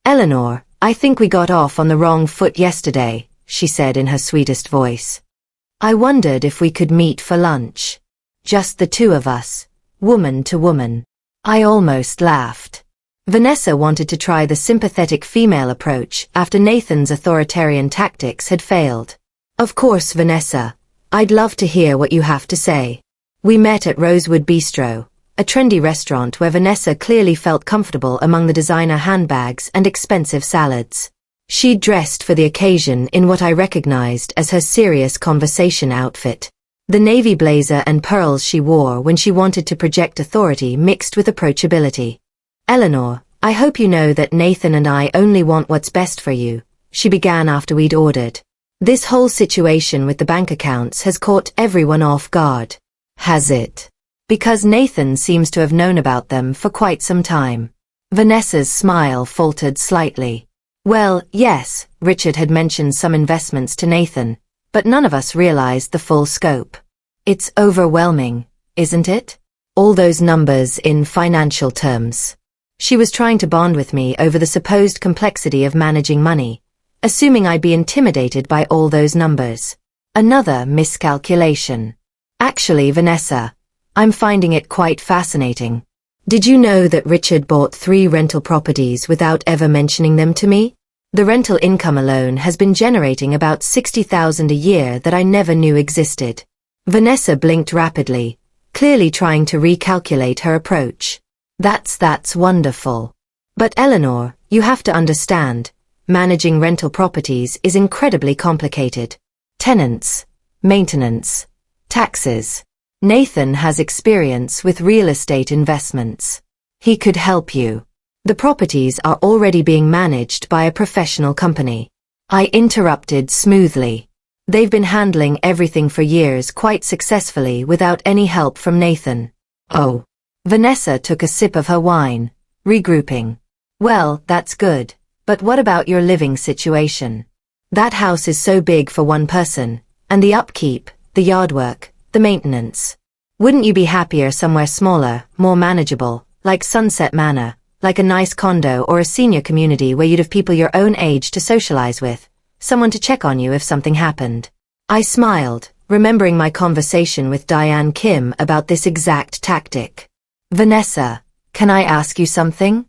"Eleanor, I think we got off on the wrong foot yesterday," she said in her sweetest voice. "I wondered if we could meet for lunch. Just the two of us. Woman to woman." I almost laughed. Vanessa wanted to try the sympathetic female approach after Nathan's authoritarian tactics had failed. "Of course, Vanessa. I'd love to hear what you have to say." We met at Rosewood Bistro, a trendy restaurant where Vanessa clearly felt comfortable among the designer handbags and expensive salads. She'd dressed for the occasion in what I recognized as her serious conversation outfit. The navy blazer and pearls she wore when she wanted to project authority mixed with approachability. "Eleanor, I hope you know that Nathan and I only want what's best for you," she began after we'd ordered. "This whole situation with the bank accounts has caught everyone off guard." "Has it?" "Because Nathan seems to have known about them for quite some time." Vanessa's smile faltered slightly. "Well, yes, Richard had mentioned some investments to Nathan, but none of us realized the full scope. It's overwhelming, isn't it? All those numbers in financial terms." She was trying to bond with me over the supposed complexity of managing money, assuming I'd be intimidated by all those numbers. Another miscalculation. "Actually, Vanessa, I'm finding it quite fascinating. Did you know that Richard bought 3 rental properties without ever mentioning them to me? The rental income alone has been generating about $60,000 a year that I never knew existed." Vanessa blinked rapidly, clearly trying to recalculate her approach. That's wonderful. But Eleanor, you have to understand, managing rental properties is incredibly complicated. Tenants, maintenance, taxes. Nathan has experience with real estate investments. He could help you. The properties are already being managed by a professional company. I interrupted smoothly. They've been handling everything for years quite successfully without any help from Nathan. Oh. Vanessa took a sip of her wine, regrouping. "Well, that's good. But what about your living situation? That house is so big for one person, and the upkeep, the yard work, the maintenance. Wouldn't you be happier somewhere smaller, more manageable, like Sunset Manor, like a nice condo or a senior community where you'd have people your own age to socialize with, someone to check on you if something happened?" I smiled, remembering my conversation with Diane Kim about this exact tactic. "Vanessa, can I ask you something?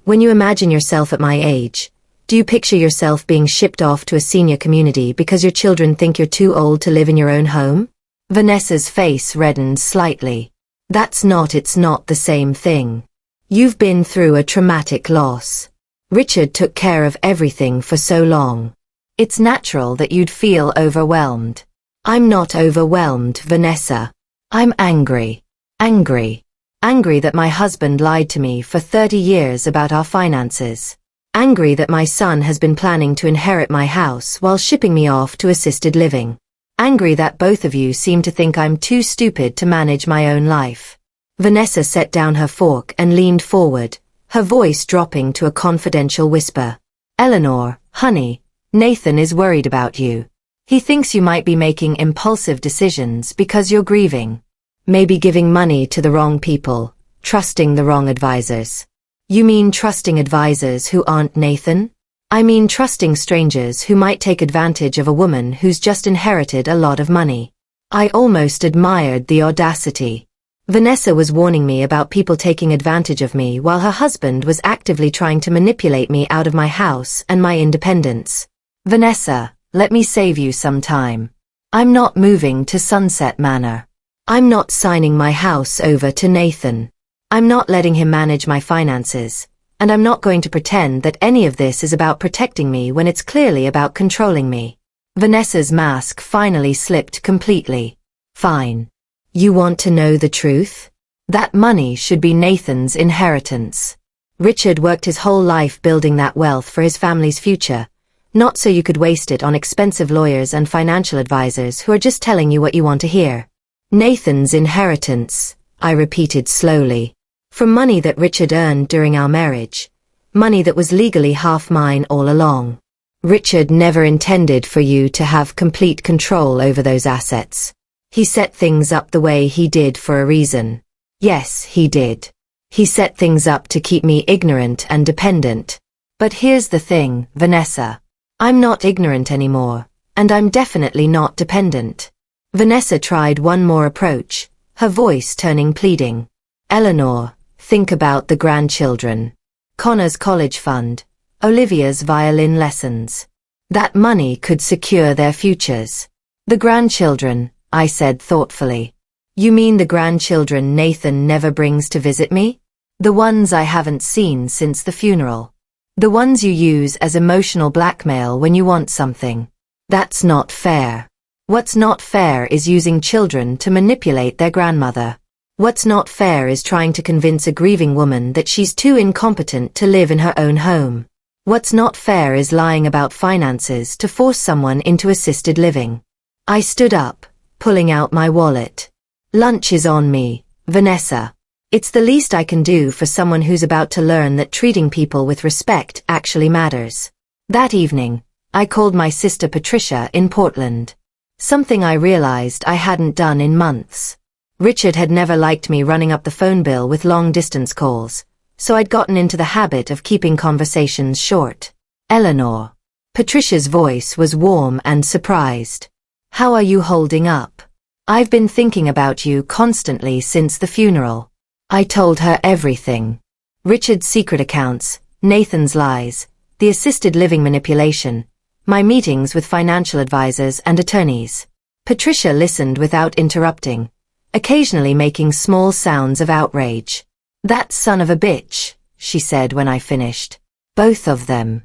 When you imagine yourself at my age, do you picture yourself being shipped off to a senior community because your children think you're too old to live in your own home?" Vanessa's face reddened slightly. It's not the same thing. You've been through a traumatic loss. Richard took care of everything for so long. It's natural that you'd feel overwhelmed. I'm not overwhelmed, Vanessa. I'm angry. Angry that my husband lied to me for 30 years about our finances. Angry that my son has been planning to inherit my house while shipping me off to assisted living. Angry that both of you seem to think I'm too stupid to manage my own life. Vanessa set down her fork and leaned forward, her voice dropping to a confidential whisper. "Eleanor, honey, Nathan is worried about you. He thinks you might be making impulsive decisions because you're grieving. Maybe giving money to the wrong people, trusting the wrong advisors." "You mean trusting advisors who aren't Nathan?" "I mean trusting strangers who might take advantage of a woman who's just inherited a lot of money." I almost admired the audacity. Vanessa was warning me about people taking advantage of me while her husband was actively trying to manipulate me out of my house and my independence. "Vanessa, let me save you some time. I'm not moving to Sunset Manor. I'm not signing my house over to Nathan. I'm not letting him manage my finances, And I'm not going to pretend that any of this is about protecting me when it's clearly about controlling me. Vanessa's mask finally slipped completely. Fine. You want to know the truth? That money should be Nathan's inheritance. Richard worked his whole life building that wealth for his family's future, not so you could waste it on expensive lawyers and financial advisors who are just telling you what you want to hear. Nathan's inheritance, I repeated slowly. From money that Richard earned during our marriage. Money that was legally half mine all along. Richard never intended for you to have complete control over those assets. He set things up the way he did for a reason. Yes, he did. He set things up to keep me ignorant and dependent. But here's the thing, Vanessa. I'm not ignorant anymore, and I'm definitely not dependent. Vanessa tried one more approach, her voice turning pleading. Eleanor, think about the grandchildren. Connor's college fund. Olivia's violin lessons. That money could secure their futures. The grandchildren, I said thoughtfully. You mean the grandchildren Nathan never brings to visit me? The ones I haven't seen since the funeral. The ones you use as emotional blackmail when you want something. That's not fair. What's not fair is using children to manipulate their grandmother. What's not fair is trying to convince a grieving woman that she's too incompetent to live in her own home. What's not fair is lying about finances to force someone into assisted living. I stood up, pulling out my wallet. Lunch is on me, Vanessa. It's the least I can do for someone who's about to learn that treating people with respect actually matters. That evening, I called my sister Patricia in Portland. Something I realized I hadn't done in months. Richard had never liked me running up the phone bill with long-distance calls, so I'd gotten into the habit of keeping conversations short. Eleanor. Patricia's voice was warm and surprised. How are you holding up? I've been thinking about you constantly since the funeral. I told her everything. Richard's secret accounts, Nathan's lies, the assisted living manipulation, my meetings with financial advisors and attorneys. Patricia listened without interrupting, occasionally making small sounds of outrage. That son of a bitch, she said when I finished. Both of them.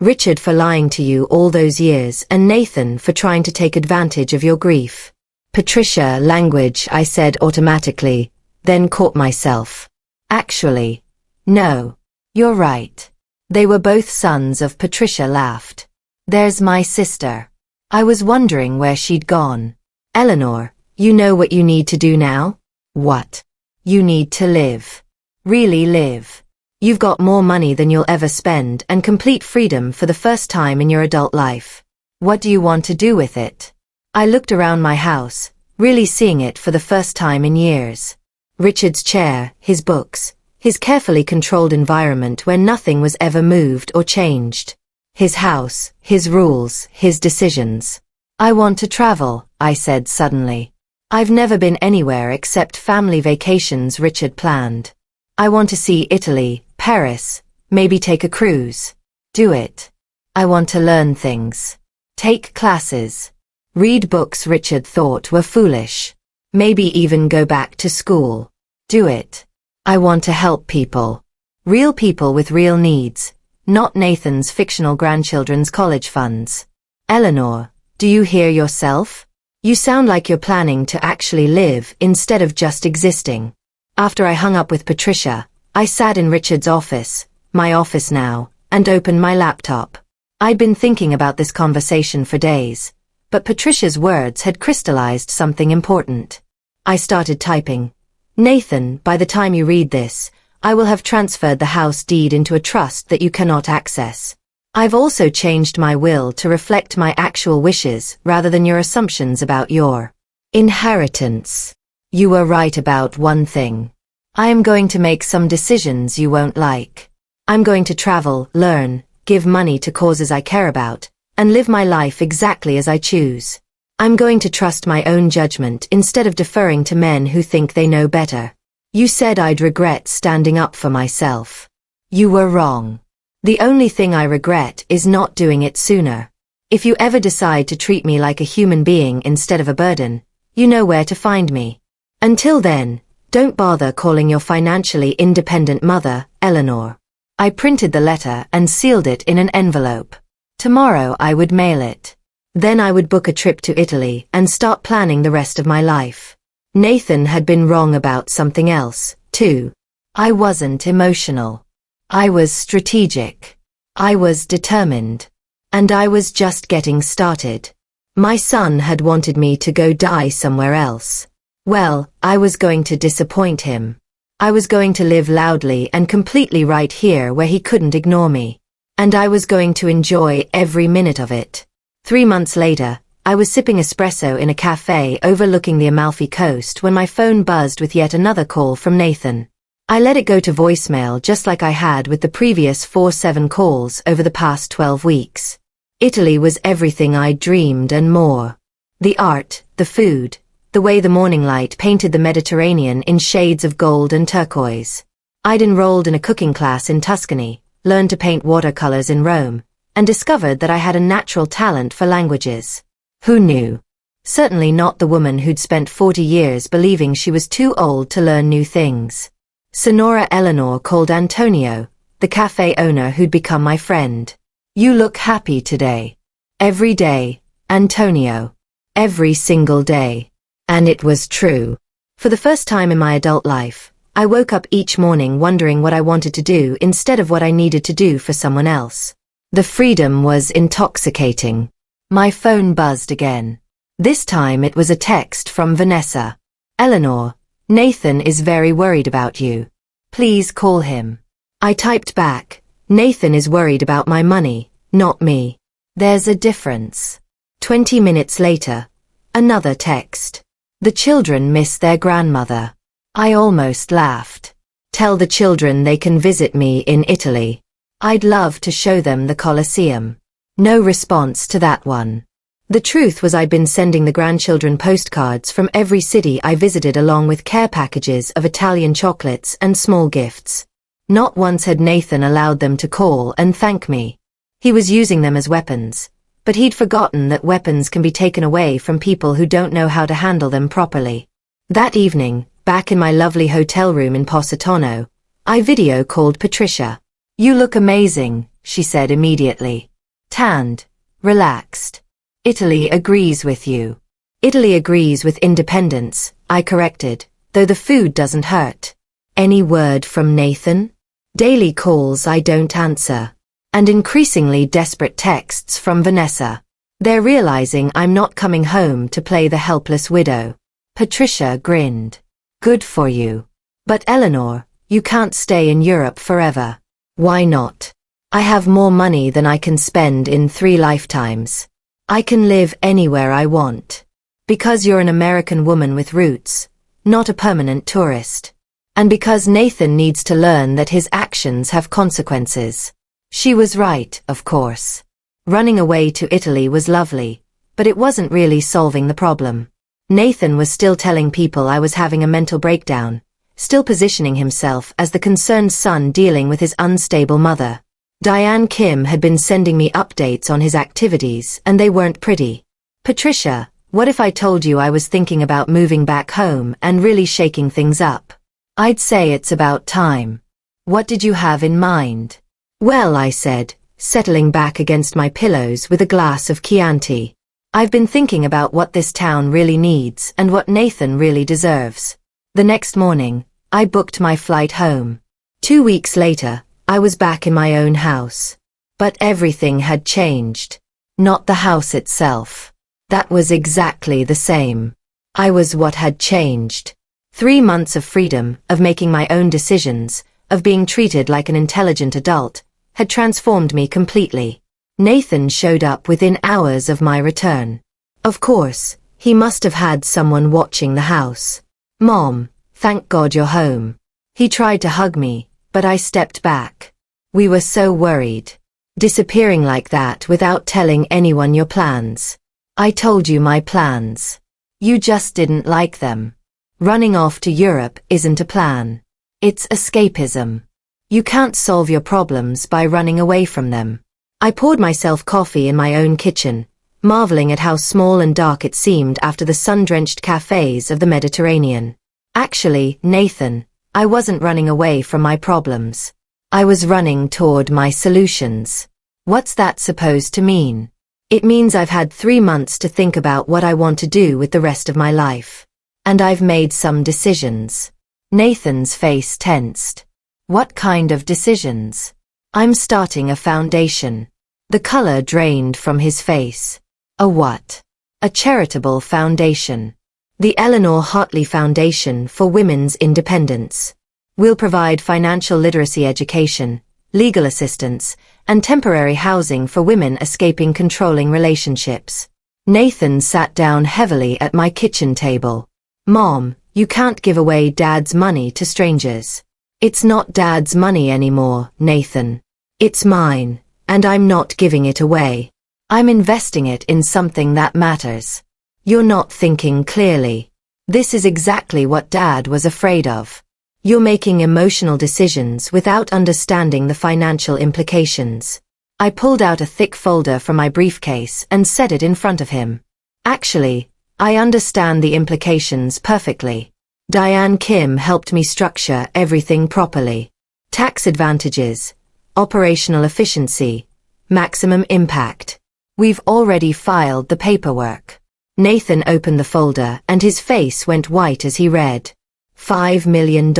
Richard for lying to you all those years and Nathan for trying to take advantage of your grief. Patricia, language, I said automatically, then caught myself. Actually, no. You're right. They were both sons of Patricia laughed. There's my sister. I was wondering where she'd gone. Eleanor, you know what you need to do now? What? You need to live. Really live. You've got more money than you'll ever spend and complete freedom for the first time in your adult life. What do you want to do with it? I looked around my house, really seeing it for the first time in years. Richard's chair, his books, his carefully controlled environment where nothing was ever moved or changed. His house, his rules, his decisions. I want to travel, I said suddenly. I've never been anywhere except family vacations Richard planned. I want to see Italy, Paris, maybe take a cruise. Do it. I want to learn things. Take classes. Read books Richard thought were foolish. Maybe even go back to school. Do it. I want to help people. Real people with real needs, not Nathan's fictional grandchildren's college funds. Eleanor, do you hear yourself? You sound like you're planning to actually live instead of just existing. After I hung up with Patricia, I sat in Richard's office, my office now, and opened my laptop. I'd been thinking about this conversation for days, but Patricia's words had crystallized something important. I started typing. Nathan, by the time you read this, I will have transferred the house deed into a trust that you cannot access. I've also changed my will to reflect my actual wishes rather than your assumptions about your inheritance. You were right about one thing. I am going to make some decisions you won't like. I'm going to travel, learn, give money to causes I care about, and live my life exactly as I choose. I'm going to trust my own judgment instead of deferring to men who think they know better. You said I'd regret standing up for myself. You were wrong. The only thing I regret is not doing it sooner. If you ever decide to treat me like a human being instead of a burden, you know where to find me. Until then, don't bother calling your financially independent mother, Eleanor. I printed the letter and sealed it in an envelope. Tomorrow I would mail it. Then I would book a trip to Italy and start planning the rest of my life. Nathan had been wrong about something else, too. I wasn't emotional. I was strategic. I was determined. And I was just getting started. My son had wanted me to go die somewhere else. Well, I was going to disappoint him. I was going to live loudly and completely right here where he couldn't ignore me. And I was going to enjoy every minute of it. 3 months later, I was sipping espresso in a cafe overlooking the Amalfi Coast when my phone buzzed with yet another call from Nathan. I let it go to voicemail just like I had with the previous 4-7 calls over the past 12 weeks. Italy was everything I dreamed and more. The art, the food, the way the morning light painted the Mediterranean in shades of gold and turquoise. I'd enrolled in a cooking class in Tuscany, learned to paint watercolors in Rome, and discovered that I had a natural talent for languages. Who knew? Certainly not the woman who'd spent 40 years believing she was too old to learn new things. Sonora Eleanor called Antonio, the cafe owner who'd become my friend. "You look happy today." Every day, Antonio. Every single day. And it was true. For the first time in my adult life, I woke up each morning wondering what I wanted to do instead of what I needed to do for someone else. The freedom was intoxicating. My phone buzzed again. This time it was a text from Vanessa. "Eleanor, Nathan is very worried about you. Please call him." I typed back, "Nathan is worried about my money, not me. There's a difference." 20 minutes later, another text. "The children miss their grandmother." I almost laughed. "Tell the children they can visit me in Italy. I'd love to show them the Colosseum." No response to that one. The truth was I'd been sending the grandchildren postcards from every city I visited along with care packages of Italian chocolates and small gifts. Not once had Nathan allowed them to call and thank me. He was using them as weapons, but he'd forgotten that weapons can be taken away from people who don't know how to handle them properly. That evening, back in my lovely hotel room in Positano, I video called Patricia. "You look amazing," she said immediately. "Tanned, relaxed. Italy agrees with you." "Italy agrees with independence," I corrected, "though the food doesn't hurt." Any word from Nathan? Daily calls I don't answer. And increasingly desperate texts from Vanessa. They're realizing I'm not coming home to play the helpless widow. Patricia grinned. "Good for you. But Eleanor, you can't stay in Europe forever." "Why not? I have more money than I can spend in 3 lifetimes. I can live anywhere I want. Because you're an American woman with roots, not a permanent tourist. And because Nathan needs to learn that his actions have consequences." She was right, of course. Running away to Italy was lovely, but it wasn't really solving the problem. Nathan was still telling people I was having a mental breakdown, still positioning himself as the concerned son dealing with his unstable mother. Diane Kim had been sending me updates on his activities, and they weren't pretty. "Patricia, what if I told you I was thinking about moving back home and really shaking things up?" "I'd say it's about time. What did you have in mind?" "Well," I said, settling back against my pillows with a glass of Chianti. "I've been thinking about what this town really needs and what Nathan really deserves." The next morning, I booked my flight home. 2 weeks later, I was back in my own house. But everything had changed. Not the house itself. That was exactly the same. I was what had changed. 3 months of freedom, of making my own decisions, of being treated like an intelligent adult, had transformed me completely. Nathan showed up within hours of my return. Of course, he must have had someone watching the house. "Mom, thank God you're home." He tried to hug me, but I stepped back. "We were so worried. Disappearing like that without telling anyone your plans." "I told you my plans. You just didn't like them." Running off to Europe isn't a plan. It's escapism. You can't solve your problems by running away from them. I poured myself coffee in my own kitchen, marveling at how small and dark it seemed after the sun-drenched cafes of the Mediterranean. Actually, Nathan, I wasn't running away from my problems. I was running toward my solutions. What's that supposed to mean? It means I've had 3 months to think about what I want to do with the rest of my life. And I've made some decisions. Nathan's face tensed. What kind of decisions? I'm starting a foundation. The color drained from his face. A what? A charitable foundation. The Eleanor Hartley Foundation for Women's Independence. We'll provide financial literacy education, legal assistance, and temporary housing for women escaping controlling relationships. Nathan sat down heavily at my kitchen table. Mom, you can't give away Dad's money to strangers. It's not Dad's money anymore, Nathan. It's mine, and I'm not giving it away. I'm investing it in something that matters. You're not thinking clearly. This is exactly what Dad was afraid of. You're making emotional decisions without understanding the financial implications. I pulled out a thick folder from my briefcase and set it in front of him. Actually, I understand the implications perfectly. Diane Kim helped me structure everything properly. Tax advantages, operational efficiency, maximum impact. We've already filed the paperwork. Nathan opened the folder and his face went white as he read. $5 million?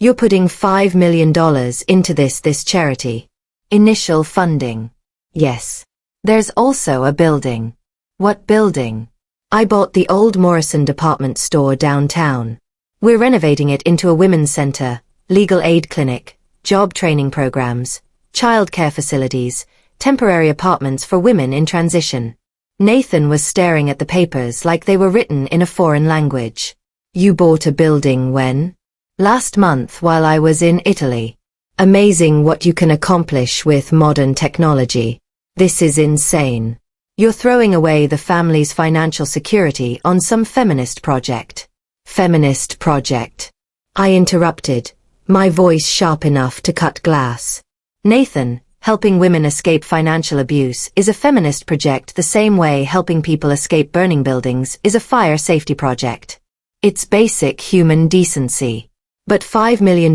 You're putting $5 million into this charity. Initial funding. Yes. There's also a building. What building? I bought the old Morrison department store downtown. We're renovating it into a women's center, legal aid clinic, job training programs, childcare facilities, temporary apartments for women in transition. Nathan was staring at the papers like they were written in a foreign language. You bought a building when? Last month while I was in Italy. Amazing what you can accomplish with modern technology. This is insane. You're throwing away the family's financial security on some feminist project. Feminist project. I interrupted, my voice sharp enough to cut glass. Nathan, helping women escape financial abuse is a feminist project the same way helping people escape burning buildings is a fire safety project. It's basic human decency. But $5 million,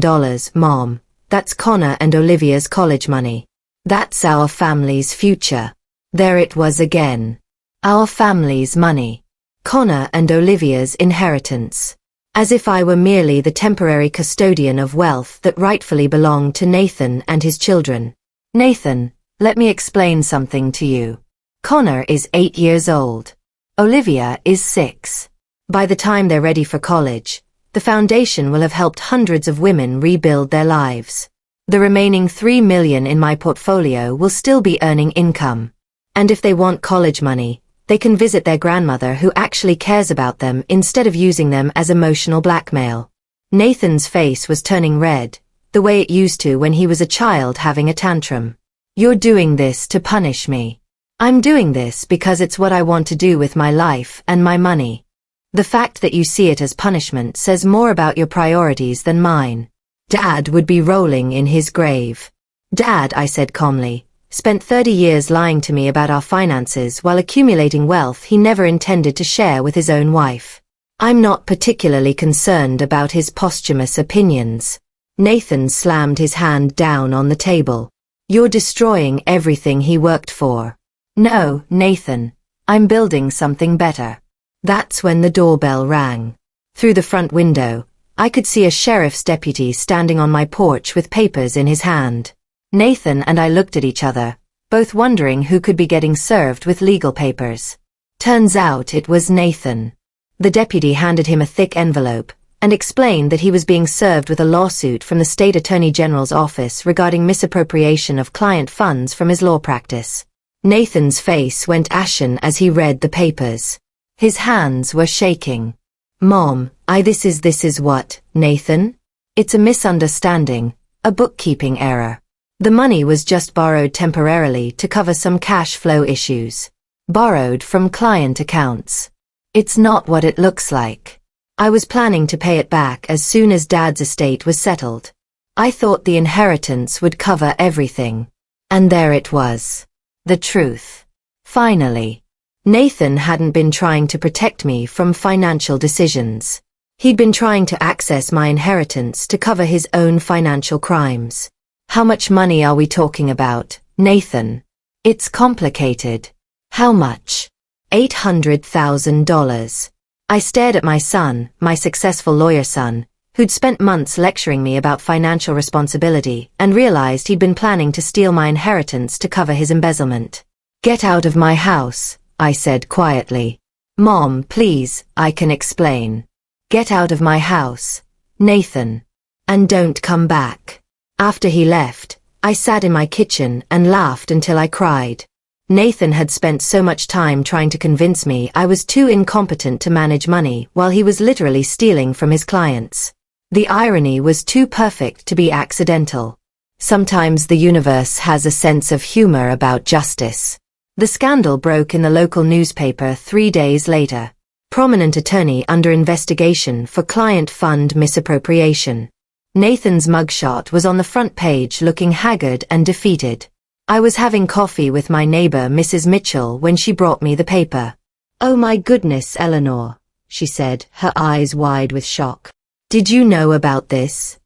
Mom, that's Connor and Olivia's college money. That's our family's future. There it was again. Our family's money. Connor and Olivia's inheritance. As if I were merely the temporary custodian of wealth that rightfully belonged to Nathan and his children. Nathan, let me explain something to you. Connor is 8 years old. Olivia is 6. By the time they're ready for college, the foundation will have helped hundreds of women rebuild their lives. The remaining $3 million in my portfolio will still be earning income. And if they want college money, they can visit their grandmother who actually cares about them instead of using them as emotional blackmail. Nathan's face was turning red, the way it used to when he was a child having a tantrum. You're doing this to punish me. I'm doing this because it's what I want to do with my life and my money. The fact that you see it as punishment says more about your priorities than mine. Dad would be rolling in his grave. Dad, I said calmly, spent 30 years lying to me about our finances while accumulating wealth he never intended to share with his own wife. I'm not particularly concerned about his posthumous opinions. Nathan slammed his hand down on the table. You're destroying everything he worked for. No, Nathan, I'm building something better. That's when the doorbell rang. Through the front window, I could see a sheriff's deputy standing on my porch with papers in his hand. Nathan and I looked at each other, both wondering who could be getting served with legal papers. Turns out it was Nathan. The deputy handed him a thick envelope and explained that he was being served with a lawsuit from the state attorney general's office regarding misappropriation of client funds from his law practice. Nathan's face went ashen as he read the papers. His hands were shaking. Mom, this is what, Nathan? It's a misunderstanding, a bookkeeping error. The money was just borrowed temporarily to cover some cash flow issues. Borrowed from client accounts. It's not what it looks like. I was planning to pay it back as soon as Dad's estate was settled. I thought the inheritance would cover everything. And there it was. The truth. Finally. Nathan hadn't been trying to protect me from financial decisions. He'd been trying to access my inheritance to cover his own financial crimes. How much money are we talking about, Nathan? It's complicated. How much? $800,000. I stared at my son, my successful lawyer son, who'd spent months lecturing me about financial responsibility, and realized he'd been planning to steal my inheritance to cover his embezzlement. Get out of my house, I said quietly. Mom, please, I can explain. Get out of my house, Nathan. And don't come back. After he left, I sat in my kitchen and laughed until I cried. Nathan had spent so much time trying to convince me I was too incompetent to manage money while he was literally stealing from his clients. The irony was too perfect to be accidental. Sometimes the universe has a sense of humor about justice. The scandal broke in the local newspaper 3 days later. Prominent attorney under investigation for client fund misappropriation. Nathan's mugshot was on the front page looking haggard and defeated. I was having coffee with my neighbor Mrs. Mitchell when she brought me the paper. Oh my goodness, Eleanor, she said, her eyes wide with shock. Did you know about this?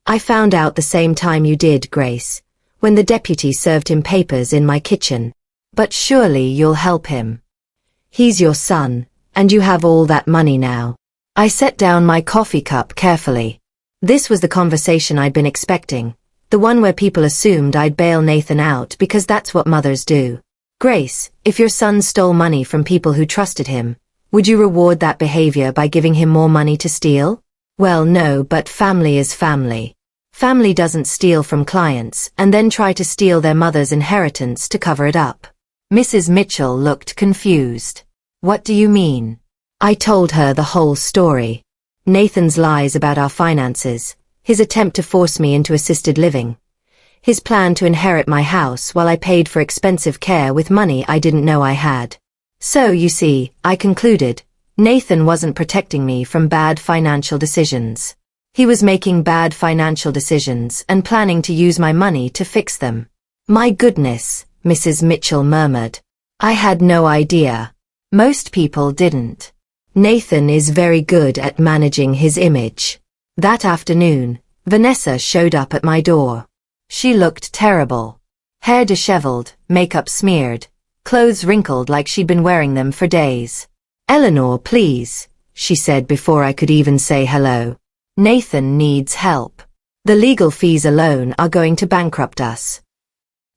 I found out the same time you did, Grace, when the deputy served him papers in my kitchen. But surely you'll help him. He's your son, and you have all that money now. I set down my coffee cup carefully. This was the conversation I'd been expecting, the one where people assumed I'd bail Nathan out because that's what mothers do. Grace, if your son stole money from people who trusted him, would you reward that behavior by giving him more money to steal? Well, no, but family is family. Family doesn't steal from clients and then try to steal their mother's inheritance to cover it up. Mrs. Mitchell looked confused. What do you mean? I told her the whole story. Nathan's lies about our finances, his attempt to force me into assisted living, his plan to inherit my house while I paid for expensive care with money I didn't know I had. So, you see, I concluded, Nathan wasn't protecting me from bad financial decisions. He was making bad financial decisions and planning to use my money to fix them. My goodness, Mrs. Mitchell murmured. I had no idea. Most people didn't. Nathan is very good at managing his image. That afternoon, Vanessa showed up at my door. She looked terrible. Hair disheveled, makeup smeared, clothes wrinkled like she'd been wearing them for days. Eleanor, please, she said before I could even say hello. Nathan needs help. The legal fees alone are going to bankrupt us.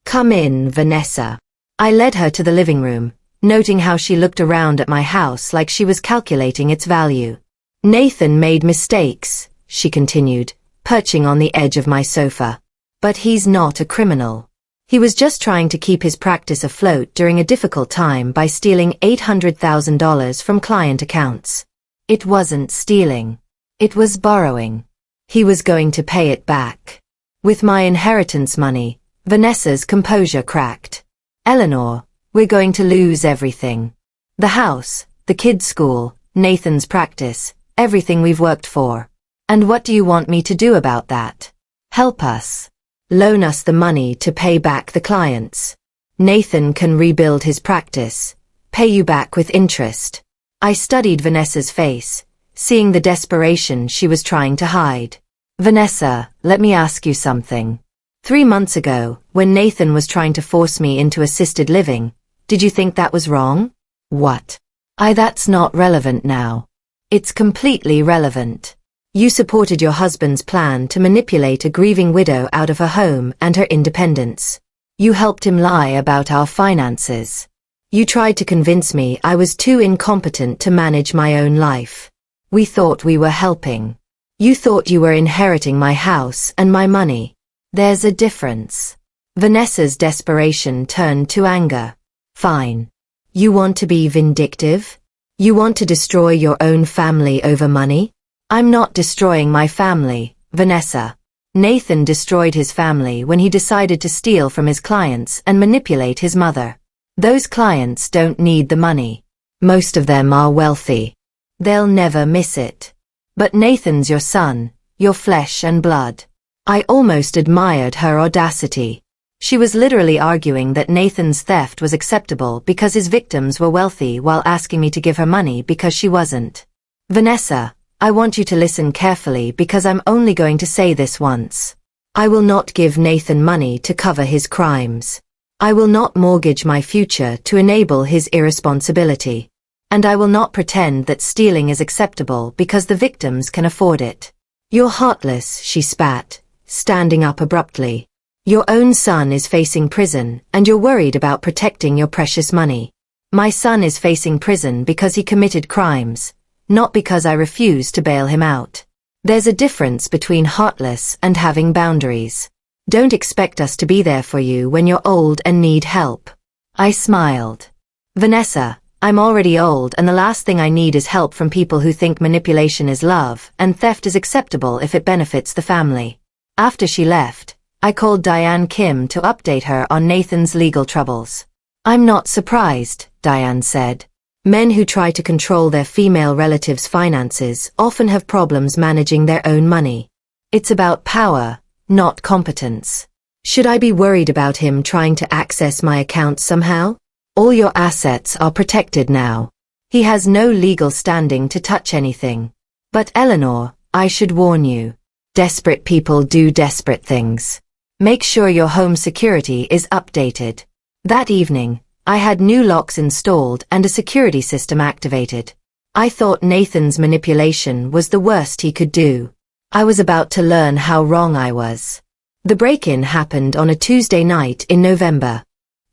Come in, Vanessa. I led her to the living room, noting how she looked around at my house like she was calculating its value. Nathan made mistakes, she continued, perching on the edge of my sofa. But he's not a criminal. He was just trying to keep his practice afloat during a difficult time by stealing $800,000 from client accounts. It wasn't stealing. It was borrowing. He was going to pay it back. With my inheritance money, Vanessa's composure cracked. Eleanor, we're going to lose everything. The house, the kids' school, Nathan's practice, everything we've worked for. And what do you want me to do about that? Help us. Loan us the money to pay back the clients. Nathan can rebuild his practice, pay you back with interest. I studied Vanessa's face, seeing the desperation she was trying to hide. Vanessa, let me ask you something. 3 months ago, when Nathan was trying to force me into assisted living, did you think that was wrong? What? That's not relevant now. It's completely relevant. You supported your husband's plan to manipulate a grieving widow out of her home and her independence. You helped him lie about our finances. You tried to convince me I was too incompetent to manage my own life. We thought we were helping. You thought you were inheriting my house and my money. There's a difference. Vanessa's desperation turned to anger. Fine. You want to be vindictive? You want to destroy your own family over money? I'm not destroying my family, Vanessa. Nathan destroyed his family when he decided to steal from his clients and manipulate his mother. Those clients don't need the money. Most of them are wealthy. They'll never miss it. But Nathan's your son, your flesh and blood. I almost admired her audacity. She was literally arguing that Nathan's theft was acceptable because his victims were wealthy while asking me to give her money because she wasn't. Vanessa, I want you to listen carefully because I'm only going to say this once. I will not give Nathan money to cover his crimes. I will not mortgage my future to enable his irresponsibility. And I will not pretend that stealing is acceptable because the victims can afford it. You're heartless, she spat, standing up abruptly. Your own son is facing prison, and you're worried about protecting your precious money. My son is facing prison because he committed crimes, not because I refuse to bail him out. There's a difference between heartless and having boundaries. Don't expect us to be there for you when you're old and need help. I smiled. Vanessa, I'm already old, and the last thing I need is help from people who think manipulation is love and theft is acceptable if it benefits the family. After she left, I called Diane Kim to update her on Nathan's legal troubles. I'm not surprised, Diane said. Men who try to control their female relatives' finances often have problems managing their own money. It's about power, not competence. Should I be worried about him trying to access my accounts somehow? All your assets are protected now. He has no legal standing to touch anything. But Eleanor, I should warn you. Desperate people do desperate things. Make sure your home security is updated. That evening, I had new locks installed and a security system activated. I thought Nathan's manipulation was the worst he could do. I was about to learn how wrong I was. The break-in happened on a Tuesday night in November.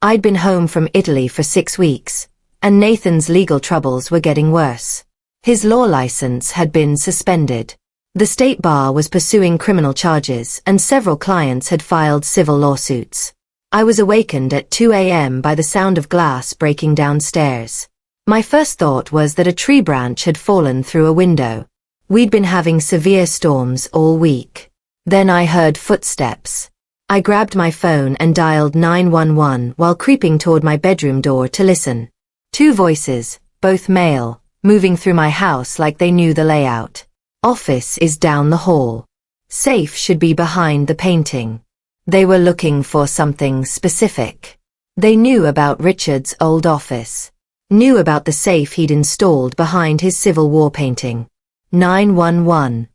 I'd been home from Italy for 6 weeks, and Nathan's legal troubles were getting worse. His law license had been suspended. The state bar was pursuing criminal charges, and several clients had filed civil lawsuits. I was awakened at 2 a.m. by the sound of glass breaking downstairs. My first thought was that a tree branch had fallen through a window. We'd been having severe storms all week. Then I heard footsteps. I grabbed my phone and dialed 911 while creeping toward my bedroom door to listen. 2 voices, both male, moving through my house like they knew the layout. Office is down the hall. Safe should be behind the painting. They were looking for something specific. They knew about Richard's old office. Knew about the safe he'd installed behind his Civil War painting. 911.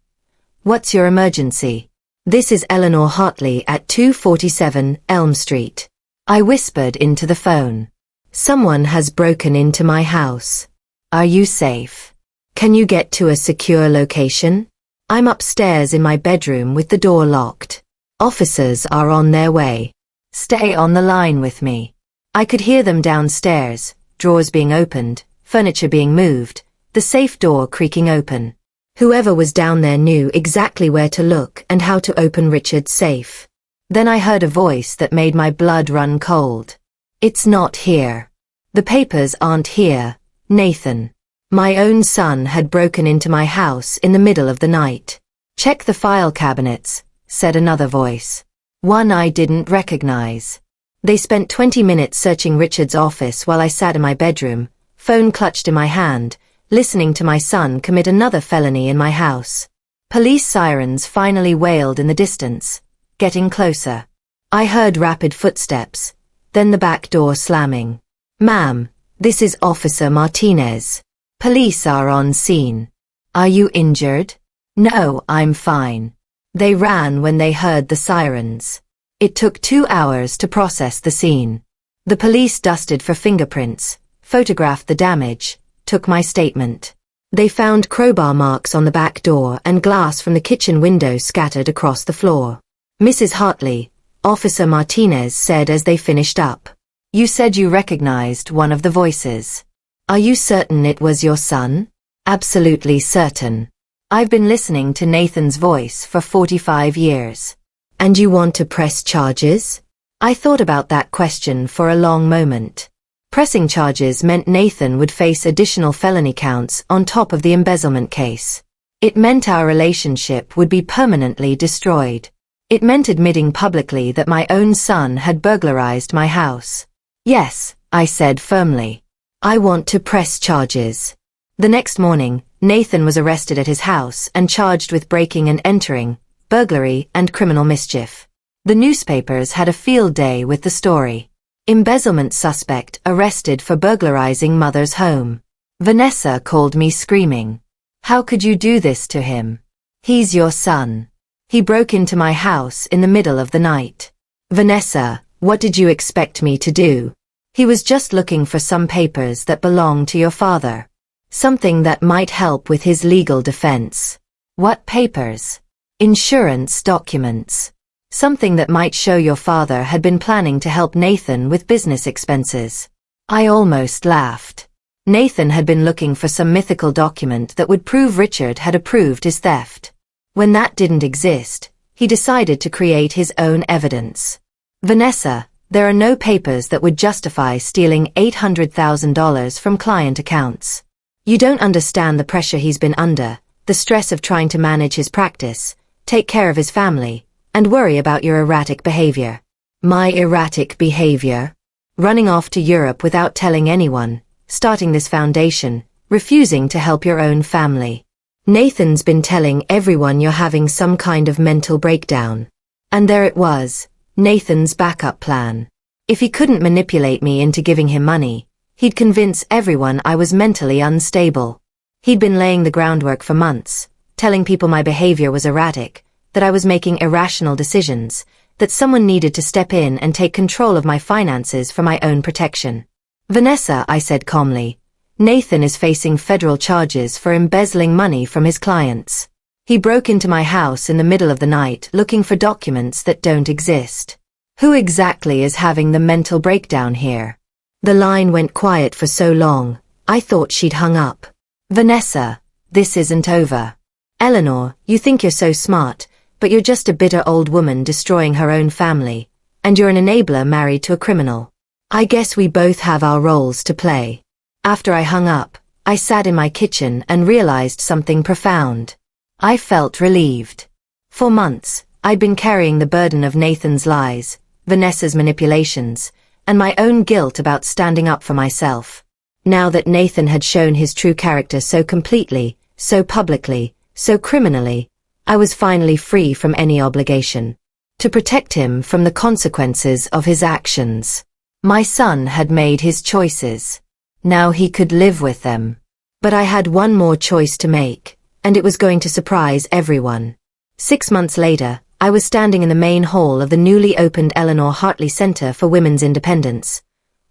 What's your emergency? This is Eleanor Hartley at 247 Elm Street. I whispered into the phone. Someone has broken into my house. Are you safe? Can you get to a secure location? I'm upstairs in my bedroom with the door locked. Officers are on their way. Stay on the line with me. I could hear them downstairs, drawers being opened, furniture being moved, the safe door creaking open. Whoever was down there knew exactly where to look and how to open Richard's safe. Then I heard a voice that made my blood run cold. It's not here. The papers aren't here, Nathan. My own son had broken into my house in the middle of the night. Check the file cabinets, said another voice. One I didn't recognize. They spent 20 minutes searching Richard's office while I sat in my bedroom, phone clutched in my hand, listening to my son commit another felony in my house. Police sirens finally wailed in the distance, getting closer. I heard rapid footsteps, then the back door slamming. Ma'am, this is Officer Martinez. Police are on scene. Are you injured? No, I'm fine. They ran when they heard the sirens. It took 2 hours to process the scene. The police dusted for fingerprints, photographed the damage, took my statement. They found crowbar marks on the back door and glass from the kitchen window scattered across the floor. Mrs. Hartley, Officer Martinez said as they finished up. You said you recognized one of the voices. Are you certain it was your son? Absolutely certain. I've been listening to Nathan's voice for 45 years. And you want to press charges? I thought about that question for a long moment. Pressing charges meant Nathan would face additional felony counts on top of the embezzlement case. It meant our relationship would be permanently destroyed. It meant admitting publicly that my own son had burglarized my house. Yes, I said firmly. I want to press charges. The next morning, Nathan was arrested at his house and charged with breaking and entering, burglary, and criminal mischief. The newspapers had a field day with the story. Embezzlement suspect arrested for burglarizing mother's home. Vanessa called me screaming. How could you do this to him? He's your son. He broke into my house in the middle of the night. Vanessa, what did you expect me to do? He was just looking for some papers that belong to your father. Something that might help with his legal defense. What papers? Insurance documents. Something that might show your father had been planning to help Nathan with business expenses. I almost laughed. Nathan had been looking for some mythical document that would prove Richard had approved his theft. When that didn't exist, he decided to create his own evidence. Vanessa, there are no papers that would justify stealing $800,000 from client accounts. You don't understand the pressure he's been under, the stress of trying to manage his practice, take care of his family, and worry about your erratic behavior. My erratic behavior? Running off to Europe without telling anyone, starting this foundation, refusing to help your own family. Nathan's been telling everyone you're having some kind of mental breakdown. And there it was, Nathan's backup plan. If he couldn't manipulate me into giving him money, he'd convince everyone I was mentally unstable. He'd been laying the groundwork for months, telling people my behavior was erratic, that I was making irrational decisions, that someone needed to step in and take control of my finances for my own protection. Vanessa, I said calmly, Nathan is facing federal charges for embezzling money from his clients. He broke into my house in the middle of the night looking for documents that don't exist. Who exactly is having the mental breakdown here? The line went quiet for so long, I thought she'd hung up. Vanessa, this isn't over. Eleanor, you think you're so smart, but you're just a bitter old woman destroying her own family, and you're an enabler married to a criminal. I guess we both have our roles to play. After I hung up, I sat in my kitchen and realized something profound. I felt relieved. For months, I'd been carrying the burden of Nathan's lies, Vanessa's manipulations, and my own guilt about standing up for myself. Now that Nathan had shown his true character so completely, so publicly, so criminally, I was finally free from any obligation to protect him from the consequences of his actions. My son had made his choices. Now he could live with them. But I had one more choice to make, and it was going to surprise everyone. 6 months later, I was standing in the main hall of the newly opened Eleanor Hartley Center for Women's Independence,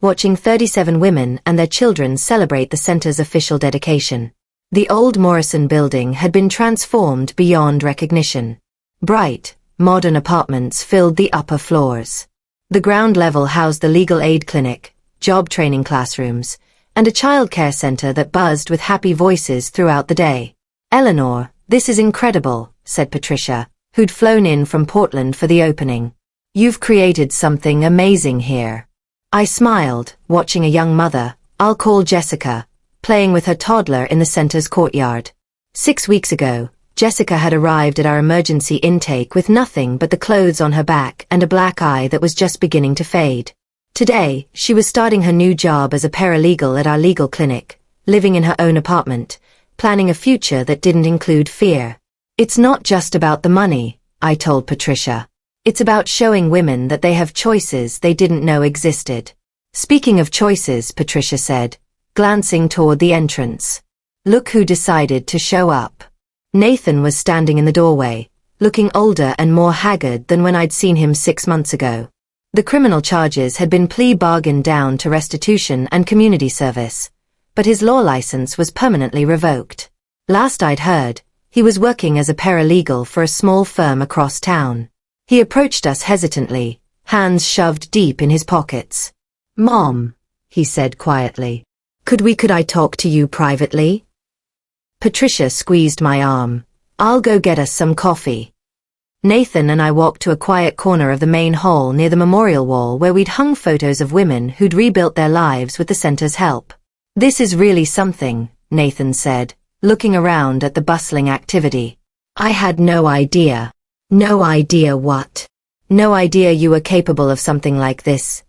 watching 37 women and their children celebrate the center's official dedication. The old Morrison building had been transformed beyond recognition. Bright, modern apartments filled the upper floors. The ground level housed the legal aid clinic, job training classrooms, and a childcare center that buzzed with happy voices throughout the day. Eleanor, this is incredible, said Patricia, who'd flown in from Portland for the opening. You've created something amazing here. I smiled, watching a young mother, I'll call Jessica, playing with her toddler in the center's courtyard. 6 weeks ago, Jessica had arrived at our emergency intake with nothing but the clothes on her back and a black eye that was just beginning to fade. Today, she was starting her new job as a paralegal at our legal clinic, living in her own apartment, planning a future that didn't include fear. It's not just about the money, I told Patricia. It's about showing women that they have choices they didn't know existed. Speaking of choices, Patricia said, glancing toward the entrance. Look who decided to show up. Nathan was standing in the doorway, looking older and more haggard than when I'd seen him 6 months ago. The criminal charges had been plea bargained down to restitution and community service, but his law license was permanently revoked. Last I'd heard, he was working as a paralegal for a small firm across town. He approached us hesitantly, hands shoved deep in his pockets. Mom, he said quietly, could I talk to you privately? Patricia squeezed my arm. I'll go get us some coffee. Nathan and I walked to a quiet corner of the main hall near the memorial wall where we'd hung photos of women who'd rebuilt their lives with the center's help. This is really something, Nathan said, looking around at the bustling activity. I had no idea. No idea what? No idea you were capable of something like this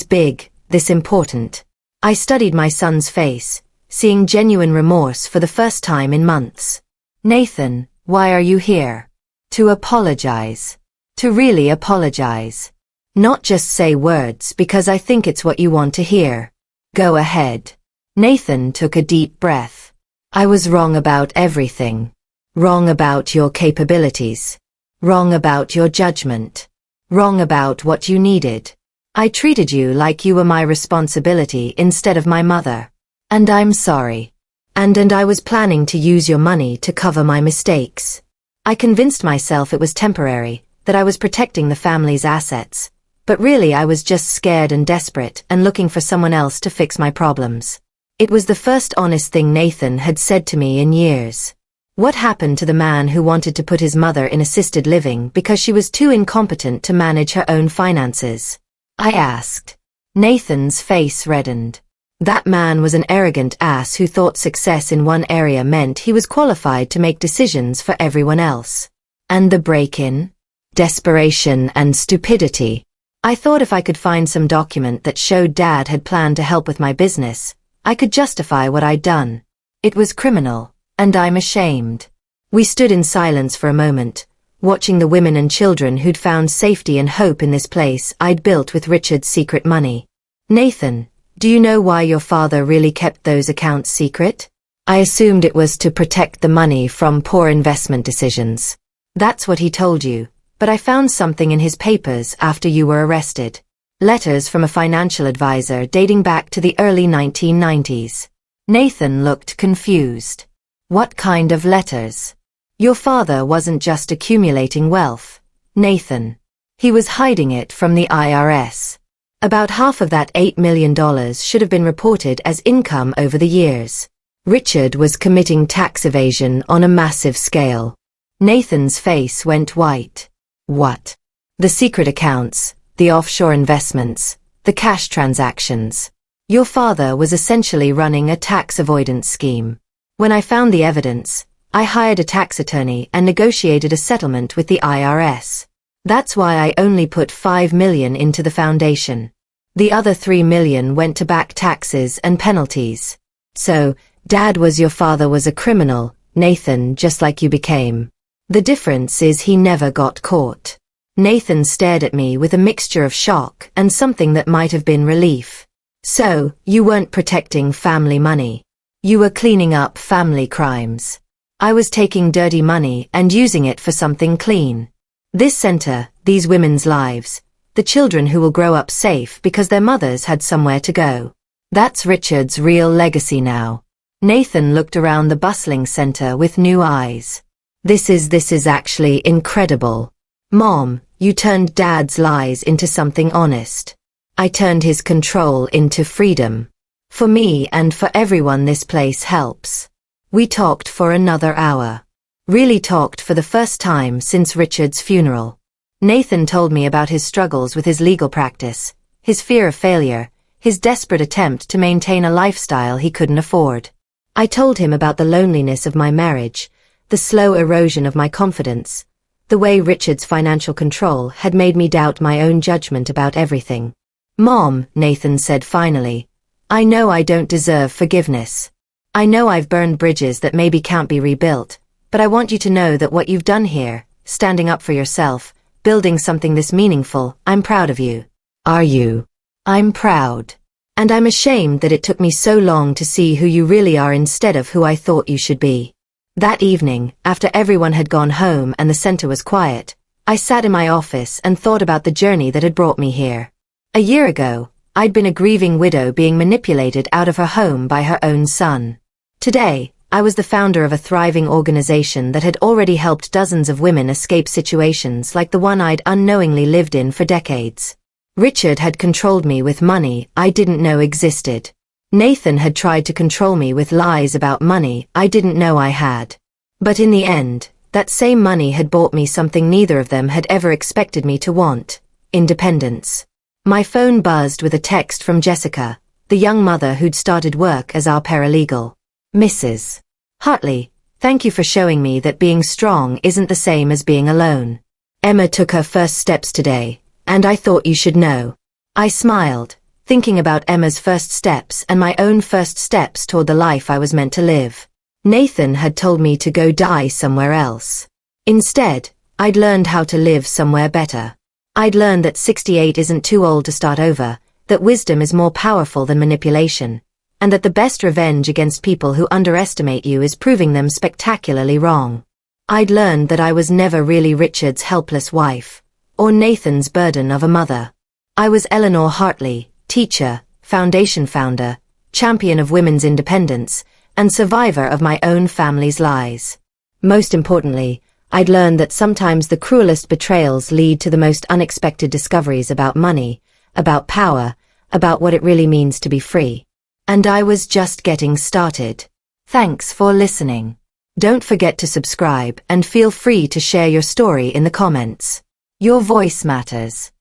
big, this important. I studied my son's face, seeing genuine remorse for the first time in months. Nathan, why are you here? To apologize. To really apologize. Not just say words because I think it's what you want to hear. Go ahead. Nathan took a deep breath. I was wrong about everything. Wrong about your capabilities. Wrong about your judgment. Wrong about what you needed. I treated you like you were my responsibility instead of my mother. And I'm sorry. And I was planning to use your money to cover my mistakes. I convinced myself it was temporary, that I was protecting the family's assets. But really I was just scared and desperate and looking for someone else to fix my problems. It was the first honest thing Nathan had said to me in years. What happened to the man who wanted to put his mother in assisted living because she was too incompetent to manage her own finances? I asked. Nathan's face reddened. That man was an arrogant ass who thought success in one area meant he was qualified to make decisions for everyone else. And the break-in? Desperation and stupidity. I thought if I could find some document that showed Dad had planned to help with my business, I could justify what I'd done. It was criminal, and I'm ashamed. We stood in silence for a moment, watching the women and children who'd found safety and hope in this place I'd built with Richard's secret money. Nathan, do you know why your father really kept those accounts secret? I assumed it was to protect the money from poor investment decisions. That's what he told you, but I found something in his papers after you were arrested. Letters from a financial advisor dating back to the early 1990s. Nathan looked confused. What kind of letters? Your father wasn't just accumulating wealth, Nathan. He was hiding it from the IRS. About half of that $8 million should have been reported as income over the years. Richard was committing tax evasion on a massive scale. Nathan's face went white. What? The secret accounts, the offshore investments, the cash transactions. Your father was essentially running a tax avoidance scheme. When I found the evidence, I hired a tax attorney and negotiated a settlement with the IRS. That's why I only put $5 million into the foundation. The other $3 million went to back taxes and penalties. So, your father was a criminal, Nathan, just like you became. The difference is he never got caught. Nathan stared at me with a mixture of shock and something that might have been relief. So, you weren't protecting family money. You were cleaning up family crimes. I was taking dirty money and using it for something clean. This center, these women's lives, the children who will grow up safe because their mothers had somewhere to go. That's Richard's real legacy now. Nathan looked around the bustling center with new eyes. This is actually incredible. Mom, you turned Dad's lies into something honest. I turned his control into freedom. For me and for everyone this place helps. We talked for another hour. Really talked for the first time since Richard's funeral. Nathan told me about his struggles with his legal practice, his fear of failure, his desperate attempt to maintain a lifestyle he couldn't afford. I told him about the loneliness of my marriage, the slow erosion of my confidence, the way Richard's financial control had made me doubt my own judgment about everything. Mom, Nathan said finally, I know I don't deserve forgiveness. I know I've burned bridges that maybe can't be rebuilt, but I want you to know that what you've done here, standing up for yourself, building something this meaningful, I'm proud of you. Are you? I'm proud. And I'm ashamed that it took me so long to see who you really are instead of who I thought you should be. That evening, after everyone had gone home and the center was quiet, I sat in my office and thought about the journey that had brought me here. A year ago, I'd been a grieving widow being manipulated out of her home by her own son. Today, I was the founder of a thriving organization that had already helped dozens of women escape situations like the one I'd unknowingly lived in for decades. Richard had controlled me with money I didn't know existed. Nathan had tried to control me with lies about money I didn't know I had. But in the end, that same money had bought me something neither of them had ever expected me to want: independence. My phone buzzed with a text from Jessica, the young mother who'd started work as our paralegal. Mrs. Hartley, thank you for showing me that being strong isn't the same as being alone. Emma took her first steps today, and I thought you should know. I smiled, thinking about Emma's first steps and my own first steps toward the life I was meant to live. Nathan had told me to go die somewhere else. Instead, I'd learned how to live somewhere better. I'd learned that 68 isn't too old to start over, that wisdom is more powerful than manipulation, and that the best revenge against people who underestimate you is proving them spectacularly wrong. I'd learned that I was never really Richard's helpless wife, or Nathan's burden of a mother. I was Eleanor Hartley, teacher, foundation founder, champion of women's independence, and survivor of my own family's lies. Most importantly, I'd learned that sometimes the cruelest betrayals lead to the most unexpected discoveries about money, about power, about what it really means to be free. And I was just getting started. Thanks for listening. Don't forget to subscribe and feel free to share your story in the comments. Your voice matters.